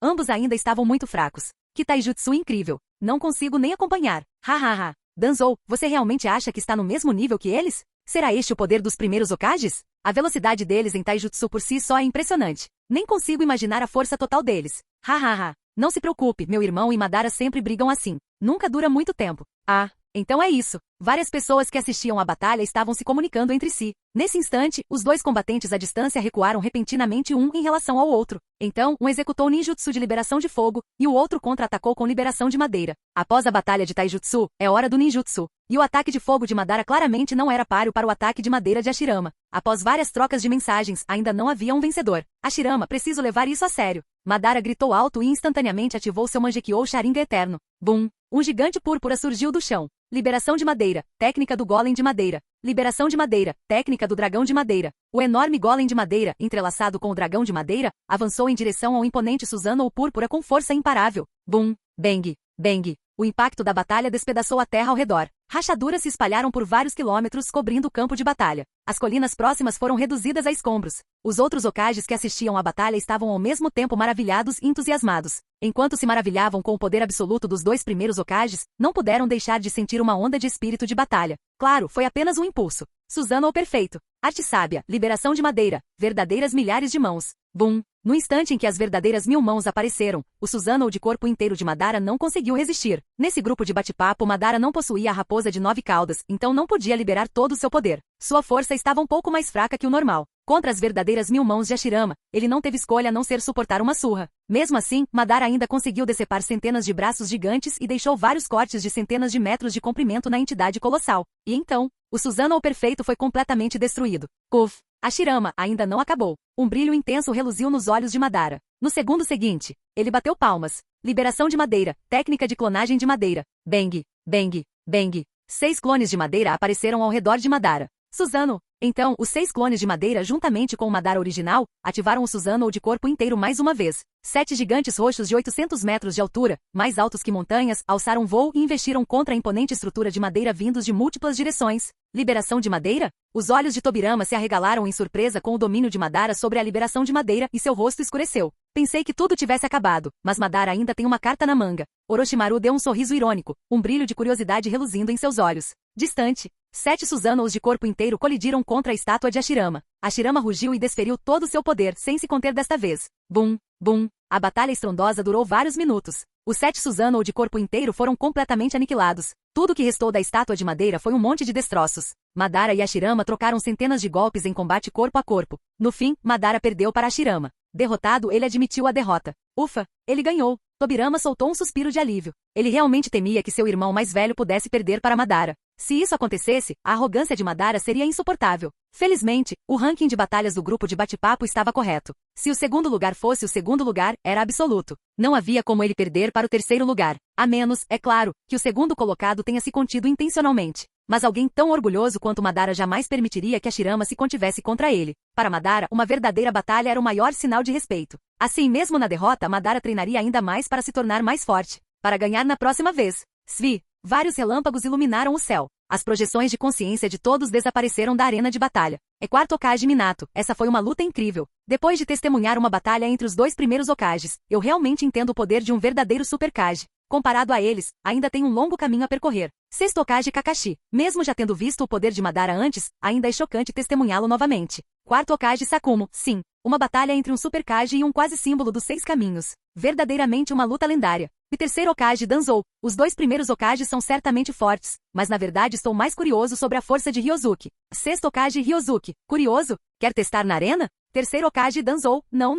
ambos ainda estavam muito fracos. Que taijutsu incrível! Não consigo nem acompanhar. Hahaha. Danzou, você realmente acha que está no mesmo nível que eles? Será este o poder dos primeiros Hokages? A velocidade deles em taijutsu por si só é impressionante. Nem consigo imaginar a força total deles. Hahaha. Não se preocupe, meu irmão e Madara sempre brigam assim. Nunca dura muito tempo. Ah, então é isso. Várias pessoas que assistiam à batalha estavam se comunicando entre si. Nesse instante, os dois combatentes à distância recuaram repentinamente um em relação ao outro. Então, um executou ninjutsu de liberação de fogo, e o outro contra-atacou com liberação de madeira. Após a batalha de taijutsu, é hora do ninjutsu. E o ataque de fogo de Madara claramente não era páreo para o ataque de madeira de Hashirama. Após várias trocas de mensagens, ainda não havia um vencedor. Hashirama, preciso levar isso a sério. Madara gritou alto e instantaneamente ativou seu Mangekyou Sharingan eterno. Bum! Um gigante púrpura surgiu do chão. Liberação de madeira, técnica do golem de madeira. Liberação de madeira, técnica do dragão de madeira. O enorme golem de madeira, entrelaçado com o dragão de madeira, avançou em direção ao imponente Susanoo púrpura com força imparável. Bum! Bang! Bang! O impacto da batalha despedaçou a terra ao redor. Rachaduras se espalharam por vários quilômetros, cobrindo o campo de batalha. As colinas próximas foram reduzidas a escombros. Os outros Hokages que assistiam à batalha estavam ao mesmo tempo maravilhados e entusiasmados. Enquanto se maravilhavam com o poder absoluto dos dois primeiros Hokages, não puderam deixar de sentir uma onda de espírito de batalha. Claro, foi apenas um impulso. Susanoo perfeito. Arte sábia, liberação de madeira, verdadeiras milhares de mãos. Bum! No instante em que as verdadeiras 1000 mãos apareceram, o Susanoo de corpo inteiro de Madara não conseguiu resistir. Nesse grupo de bate-papo, Madara não possuía a raposa de 9 caudas, então não podia liberar todo o seu poder. Sua força estava um pouco mais fraca que o normal. Contra as verdadeiras 1000 mãos de Hashirama, ele não teve escolha a não ser suportar uma surra. Mesmo assim, Madara ainda conseguiu decepar centenas de braços gigantes e deixou vários cortes de centenas de metros de comprimento na entidade colossal. E então, o Susanoo perfeito foi completamente destruído. Kuf! Hashirama ainda não acabou. Um brilho intenso reluziu nos olhos de Madara. No segundo seguinte, ele bateu palmas. Liberação de madeira, técnica de clonagem de madeira. Bang! Bang! Bang! 6 clones de madeira apareceram ao redor de Madara. Susanoo. Então, os 6 clones de madeira, juntamente com o Madara original, ativaram o Susanoo de corpo inteiro mais uma vez. 7 gigantes roxos de 800 metros de altura, mais altos que montanhas, alçaram voo e investiram contra a imponente estrutura de madeira vindos de múltiplas direções. Liberação de madeira? Os olhos de Tobirama se arregalaram em surpresa com o domínio de Madara sobre a liberação de madeira e seu rosto escureceu. Pensei que tudo tivesse acabado, mas Madara ainda tem uma carta na manga. Orochimaru deu um sorriso irônico, um brilho de curiosidade reluzindo em seus olhos. Distante, 7 Susanoos de corpo inteiro colidiram contra a estátua de Hashirama. Hashirama rugiu e desferiu todo o seu poder, sem se conter desta vez. Bum! Bum! A batalha estrondosa durou vários minutos. Os 7 Susanoo de corpo inteiro foram completamente aniquilados. Tudo que restou da estátua de madeira foi um monte de destroços. Madara e Hashirama trocaram centenas de golpes em combate corpo a corpo. No fim, Madara perdeu para Hashirama. Derrotado, ele admitiu a derrota. Ufa! Ele ganhou. Tobirama soltou um suspiro de alívio. Ele realmente temia que seu irmão mais velho pudesse perder para Madara. Se isso acontecesse, a arrogância de Madara seria insuportável. Felizmente, o ranking de batalhas do grupo de bate-papo estava correto. Se o segundo lugar fosse o segundo lugar, era absoluto. Não havia como ele perder para o terceiro lugar. A menos, é claro, que o segundo colocado tenha se contido intencionalmente. Mas alguém tão orgulhoso quanto Madara jamais permitiria que Hashirama se contivesse contra ele. Para Madara, uma verdadeira batalha era o maior sinal de respeito. Assim, mesmo na derrota, Madara treinaria ainda mais para se tornar mais forte. Para ganhar na próxima vez. Svi! Vários relâmpagos iluminaram o céu. As projeções de consciência de todos desapareceram da arena de batalha. É quarto Hokage Minato, essa foi uma luta incrível. Depois de testemunhar uma batalha entre os dois primeiros Hokages, eu realmente entendo o poder de um verdadeiro Super Kage. Comparado a eles, ainda tem um longo caminho a percorrer. Sexto Hokage Kakashi. Mesmo já tendo visto o poder de Madara antes, ainda é chocante testemunhá-lo novamente. Quarto Hokage Sakumo. Sim, uma batalha entre um Super Kage e um quase símbolo dos 6 caminhos. Verdadeiramente uma luta lendária. E terceiro Hokage Danzou. Os dois primeiros Hokages são certamente fortes, mas na verdade estou mais curioso sobre a força de Ryozuki. Sexto Hokage Ryozuki. Curioso? Quer testar na arena? Terceiro Hokage Danzou. Não.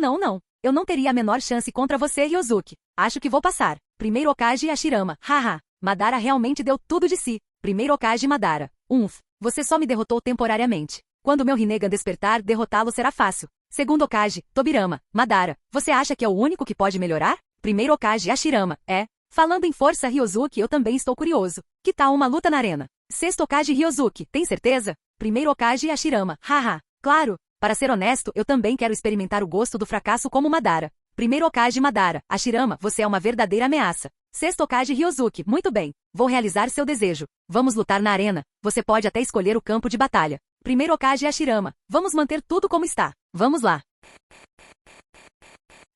Eu não teria a menor chance contra você, Ryozuki. Acho que vou passar. Primeiro Hokage Hashirama. Haha. Madara realmente deu tudo de si. Primeiro Hokage Madara. Você só me derrotou temporariamente. Quando meu Rinnegan despertar, derrotá-lo será fácil. Segundo Hokage, Tobirama. Madara. Você acha que é o único que pode melhorar? Primeiro Hokage Hashirama. É. Falando em força Ryozuki, eu também estou curioso. Que tal uma luta na arena? Sexto Hokage Ryozuki. Tem certeza? Primeiro Hokage Hashirama. Haha. Claro. Para ser honesto, eu também quero experimentar o gosto do fracasso como Madara. Primeiro Hokage Madara. Hashirama, você é uma verdadeira ameaça. Sexto Hokage Ryozuki. Muito bem. Vou realizar seu desejo. Vamos lutar na arena. Você pode até escolher o campo de batalha. Primeiro Hokage Hashirama. Vamos manter tudo como está. Vamos lá.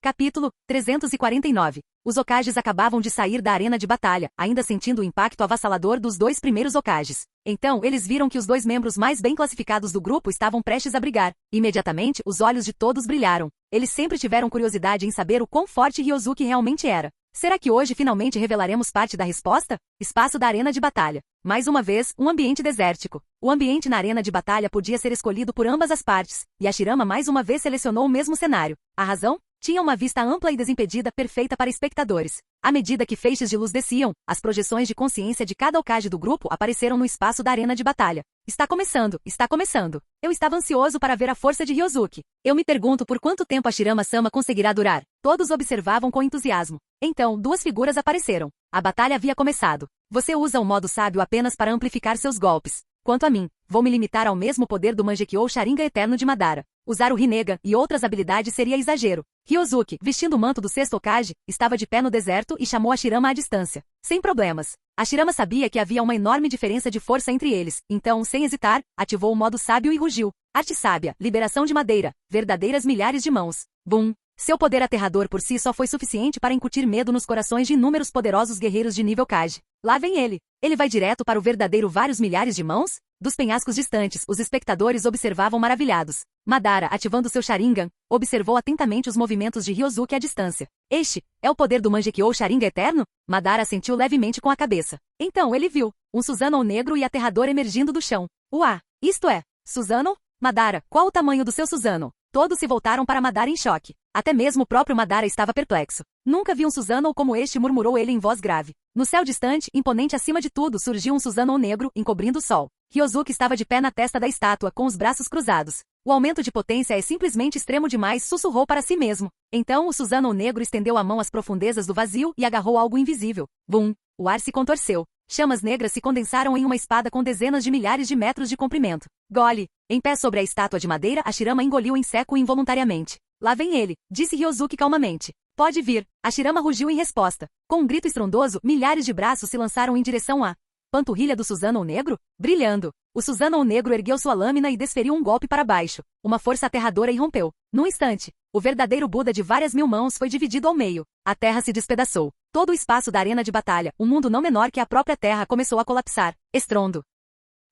Capítulo 349. Os Hokages acabavam de sair da arena de batalha, ainda sentindo o impacto avassalador dos 2 primeiros Hokages. Então, eles viram que os 2 membros mais bem classificados do grupo estavam prestes a brigar. Imediatamente, os olhos de todos brilharam. Eles sempre tiveram curiosidade em saber o quão forte Ryozuki realmente era. Será que hoje finalmente revelaremos parte da resposta? Espaço da arena de batalha. Mais uma vez, um ambiente desértico. O ambiente na arena de batalha podia ser escolhido por ambas as partes, e Hashirama mais uma vez selecionou o mesmo cenário. A razão? Tinha uma vista ampla e desimpedida perfeita para espectadores. À medida que feixes de luz desciam, as projeções de consciência de cada Hokage do grupo apareceram no espaço da arena de batalha. Está começando, está começando. Eu estava ansioso para ver a força de Ryozuki. Eu me pergunto por quanto tempo Hashirama-sama conseguirá durar. Todos observavam com entusiasmo. Então, 2 figuras apareceram. A batalha havia começado. Você usa o modo sábio apenas para amplificar seus golpes. Quanto a mim, vou me limitar ao mesmo poder do Mangekyou Sharingan Eterno de Madara. Usar o Rinnegan e outras habilidades seria exagero. Ryozuki, vestindo o manto do 6º Hokage, estava de pé no deserto e chamou Hashirama à distância. Sem problemas. Hashirama sabia que havia uma enorme diferença de força entre eles, então, sem hesitar, ativou o modo sábio e rugiu. Arte sábia, liberação de madeira, verdadeiras milhares de mãos. Bum! Seu poder aterrador por si só foi suficiente para incutir medo nos corações de inúmeros poderosos guerreiros de nível Kage. Lá vem ele. Ele vai direto para o verdadeiro vários milhares de mãos? Dos penhascos distantes, os espectadores observavam maravilhados. Madara, ativando seu Sharingan, observou atentamente os movimentos de Ryozuki à distância. Este é o poder do Mangekyou Sharingan Eterno? Madara assentiu levemente com a cabeça. Então ele viu um Susanoo negro e aterrador emergindo do chão. Uá! Isto é, Susanoo? Madara, qual o tamanho do seu Susanoo? Todos se voltaram para Madara em choque. Até mesmo o próprio Madara estava perplexo. Nunca vi um Susanoo como este, murmurou ele em voz grave. No céu distante, imponente acima de tudo, surgiu um Susanoo negro, encobrindo o sol. Ryozuki estava de pé na testa da estátua, com os braços cruzados. O aumento de potência é simplesmente extremo demais, sussurrou para si mesmo. Então o Susanoo negro estendeu a mão às profundezas do vazio e agarrou algo invisível. Bum! O ar se contorceu. Chamas negras se condensaram em uma espada com dezenas de milhares de metros de comprimento. Gole! Em pé sobre a estátua de madeira, Hashirama engoliu em seco involuntariamente. Lá vem ele, disse Ryozuki calmamente. Pode vir. Hashirama rugiu em resposta. Com um grito estrondoso, milhares de braços se lançaram em direção à panturrilha do Susanoo negro, brilhando. O Susanoo negro ergueu sua lâmina e desferiu um golpe para baixo. Uma força aterradora irrompeu. Num instante, o verdadeiro Buda de várias mil mãos foi dividido ao meio. A terra se despedaçou. Todo o espaço da arena de batalha, um mundo não menor que a própria terra, começou a colapsar. Estrondo.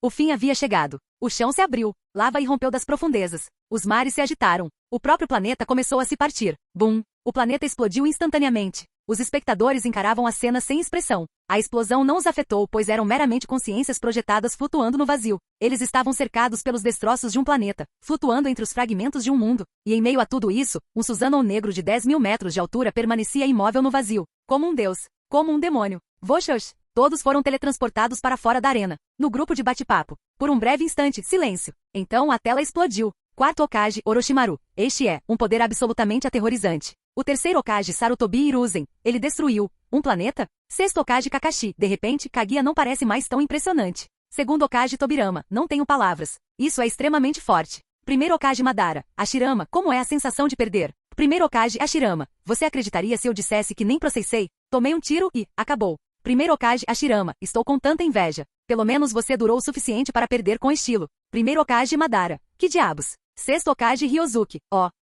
O fim havia chegado. O chão se abriu. Lava irrompeu das profundezas. Os mares se agitaram. O próprio planeta começou a se partir. Bum! O planeta explodiu instantaneamente. Os espectadores encaravam a cena sem expressão. A explosão não os afetou, pois eram meramente consciências projetadas flutuando no vazio. Eles estavam cercados pelos destroços de um planeta, flutuando entre os fragmentos de um mundo. E em meio a tudo isso, um Susanoo negro de 10.000 metros de altura permanecia imóvel no vazio. Como um deus. Como um demônio. Voxox! Todos foram teletransportados para fora da arena. No grupo de bate-papo. Por um breve instante, silêncio. Então a tela explodiu. 4º Hokage, Orochimaru. Este é um poder absolutamente aterrorizante. O 3º Hokage, Sarutobi Hiruzen. Ele destruiu um planeta? 6º Hokage, Kakashi. De repente, Kaguya não parece mais tão impressionante. 2º Hokage, Tobirama. Não tenho palavras. Isso é extremamente forte. 1º Hokage, Madara. Hashirama, como é a sensação de perder? 1º Hokage, Hashirama. Você acreditaria se eu dissesse que nem processei? Tomei um tiro e acabou. 1º Hokage, Hashirama. Estou com tanta inveja. Pelo menos você durou o suficiente para perder com estilo. 1º Hokage, Madara. Que diabos? 6º Hokage, Ryozuki.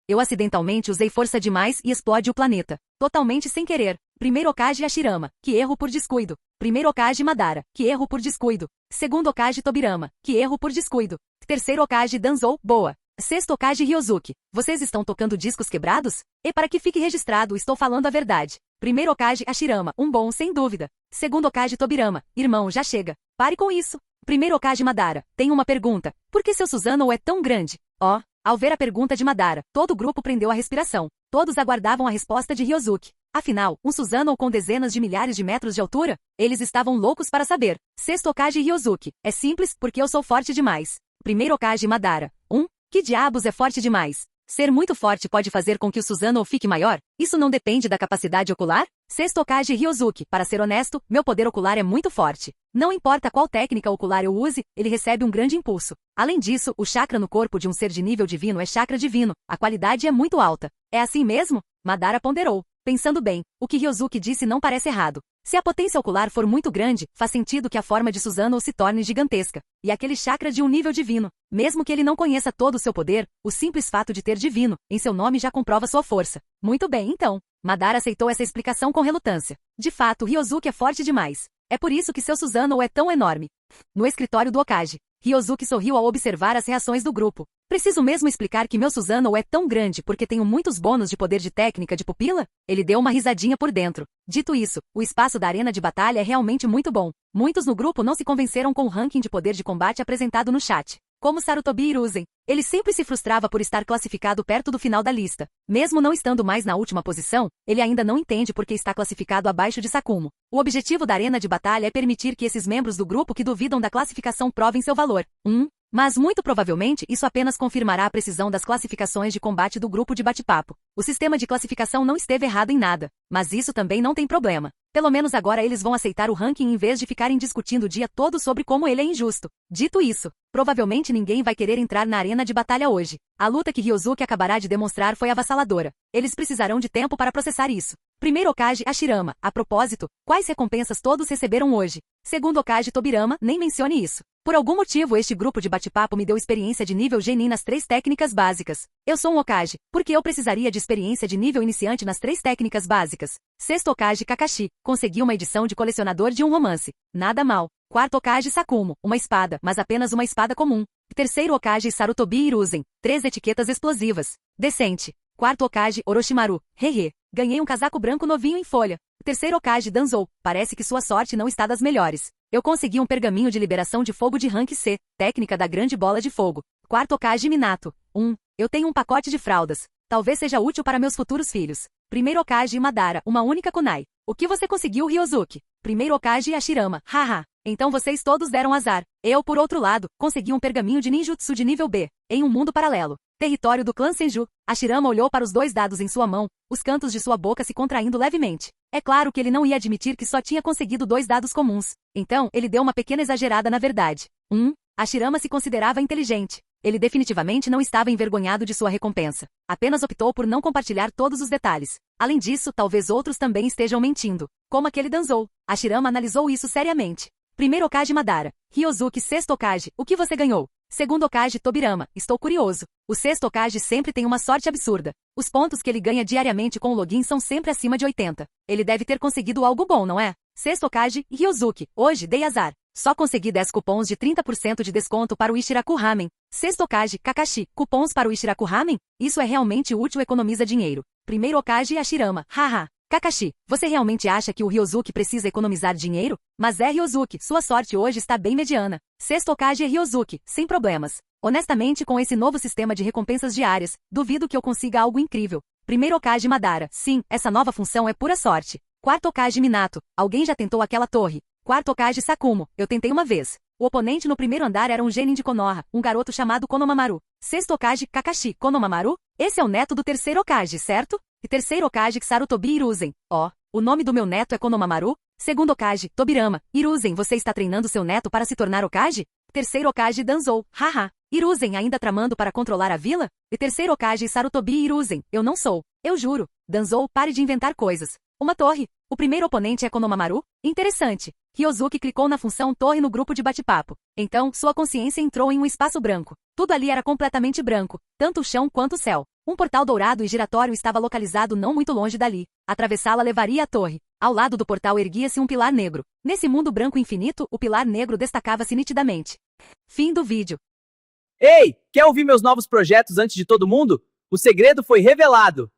Eu acidentalmente usei força demais e explode o planeta. Totalmente sem querer. 1º Hokage, Hashirama. Que erro por descuido. 1º Hokage, Madara. Que erro por descuido. 2º Hokage, Tobirama. Que erro por descuido. 3º Hokage, Danzou. Boa. 6º Hokage, Ryozuki. Vocês estão tocando discos quebrados? E para que fique registrado, estou falando a verdade. 1º Hokage, Hashirama. Um bom, sem dúvida. 2º Hokage, Tobirama. Irmão, já chega. Pare com isso. 1º Hokage, Madara. Tenho uma pergunta. Por que seu Susanoo é tão grande? Ao ver a pergunta de Madara, todo o grupo prendeu a respiração. Todos aguardavam a resposta de Ryozuki. Afinal, um Susanoo com dezenas de milhares de metros de altura? Eles estavam loucos para saber. 6º Hokage, Ryozuki. É simples, porque eu sou forte demais. 1º Hokage, Madara. Que diabos é forte demais? Ser muito forte pode fazer com que o Susanoo fique maior? Isso não depende da capacidade ocular? 6º Hokage, Ryozuki. Para ser honesto, meu poder ocular é muito forte. Não importa qual técnica ocular eu use, ele recebe um grande impulso. Além disso, o chakra no corpo de um ser de nível divino é chakra divino. A qualidade é muito alta. É assim mesmo? Madara ponderou. Pensando bem, o que Ryozuki disse não parece errado. Se a potência ocular for muito grande, faz sentido que a forma de Susanoo se torne gigantesca. E aquele chakra de um nível divino. Mesmo que ele não conheça todo o seu poder, o simples fato de ter divino em seu nome já comprova sua força. Muito bem, então. Madara aceitou essa explicação com relutância. De fato, Ryozuki é forte demais. É por isso que seu Susanoo é tão enorme. No escritório do Hokage, Ryozuki sorriu ao observar as reações do grupo. Preciso mesmo explicar que meu Susanoo é tão grande porque tenho muitos bônus de poder de técnica de pupila? Ele deu uma risadinha por dentro. Dito isso, o espaço da arena de batalha é realmente muito bom. Muitos no grupo não se convenceram com o ranking de poder de combate apresentado no chat. Como Sarutobi Hiruzen, ele sempre se frustrava por estar classificado perto do final da lista. Mesmo não estando mais na última posição, ele ainda não entende por que está classificado abaixo de Sakumo. O objetivo da arena de batalha é permitir que esses membros do grupo que duvidam da classificação provem seu valor. Mas muito provavelmente isso apenas confirmará a precisão das classificações de combate do grupo de bate-papo. O sistema de classificação não esteve errado em nada, mas isso também não tem problema. Pelo menos agora eles vão aceitar o ranking em vez de ficarem discutindo o dia todo sobre como ele é injusto. Dito isso, provavelmente ninguém vai querer entrar na arena de batalha hoje. A luta que Ryozuki acabará de demonstrar foi avassaladora. Eles precisarão de tempo para processar isso. Primeiro Hokage Hashirama, a propósito, quais recompensas todos receberam hoje? Segundo Hokage Tobirama, nem mencione isso. Por algum motivo este grupo de bate-papo me deu experiência de nível Genin nas 3 técnicas básicas. Eu sou um Hokage, porque eu precisaria de experiência de nível iniciante nas 3 técnicas básicas. Sexto Hokage Kakashi, consegui uma edição de colecionador de um romance. Nada mal. Quarto Hokage Sakumo, uma espada, mas apenas uma espada comum. Terceiro Hokage Sarutobi Hiruzen, 3 etiquetas explosivas. Decente. Quarto Hokage Orochimaru, hehe. Ganhei um casaco branco novinho em folha. Terceiro Hokage Danzou, parece que sua sorte não está das melhores. Eu consegui um pergaminho de liberação de fogo de rank C, técnica da grande bola de fogo. Quarto Hokage Minato. Eu tenho um pacote de fraldas. Talvez seja útil para meus futuros filhos. Primeiro Hokage Madara, uma única kunai. O que você conseguiu, Ryozuki? Primeiro Hokage Hashirama, haha. Então vocês todos deram azar. Eu, por outro lado, consegui um pergaminho de ninjutsu de nível B, em um mundo paralelo. Território do clã Senju. Hashirama olhou para os 2 dados em sua mão, os cantos de sua boca se contraindo levemente. É claro que ele não ia admitir que só tinha conseguido 2 dados comuns. Então, ele deu uma pequena exagerada na verdade. Hashirama se considerava inteligente. Ele definitivamente não estava envergonhado de sua recompensa. Apenas optou por não compartilhar todos os detalhes. Além disso, talvez outros também estejam mentindo. Como aquele Danzou. Hashirama analisou isso seriamente. Primeiro Hokage Madara. Ryozuki, sexto Hokage, o que você ganhou? Segundo Hokage Tobirama, estou curioso. O sexto Hokage sempre tem uma sorte absurda. Os pontos que ele ganha diariamente com o login são sempre acima de 80. Ele deve ter conseguido algo bom, não é? Sexto Hokage Ryozuki, hoje dei azar. Só consegui 10 cupons de 30% de desconto para o Ishiraku Ramen. Sexto Hokage Kakashi, cupons para o Ishiraku Ramen? Isso é realmente útil, economiza dinheiro. Primeiro Hokage Hashirama, haha. Kakashi, você realmente acha que o Ryozuki precisa economizar dinheiro? Mas é Ryozuki, sua sorte hoje está bem mediana. Sexto Hokage Ryozuki, sem problemas. Honestamente, com esse novo sistema de recompensas diárias, duvido que eu consiga algo incrível. Primeiro Hokage Madara, sim, essa nova função é pura sorte. Quarto Hokage Minato, alguém já tentou aquela torre? Quarto Hokage Sakumo, eu tentei uma vez. O oponente no primeiro andar era um genin de Konoha, um garoto chamado Konomamaru. Sexto Hokage Kakashi, Konomamaru? Esse é o neto do terceiro Hokage, certo? E terceiro Hokage Sarutobi Hiruzen. O nome do meu neto é Konomamaru? Segundo Hokage, Tobirama. Hiruzen, você está treinando seu neto para se tornar Hokage? Terceiro Hokage Danzou. Haha. Hiruzen ainda tramando para controlar a vila? E terceiro Hokage Sarutobi Hiruzen. Eu não sou. Eu juro. Danzou, pare de inventar coisas. Uma torre. O primeiro oponente é Konomamaru? Interessante. Ryozuki clicou na função torre no grupo de bate-papo. Então, sua consciência entrou em um espaço branco. Tudo ali era completamente branco, tanto o chão quanto o céu. Um portal dourado e giratório estava localizado não muito longe dali. Atravessá-la levaria à torre. Ao lado do portal erguia-se um pilar negro. Nesse mundo branco infinito, o pilar negro destacava-se nitidamente. Fim do vídeo. Ei, quer ouvir meus novos projetos antes de todo mundo? O segredo foi revelado.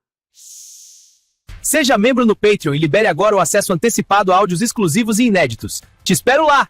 Seja membro no Patreon e libere agora o acesso antecipado a áudios exclusivos e inéditos. Te espero lá!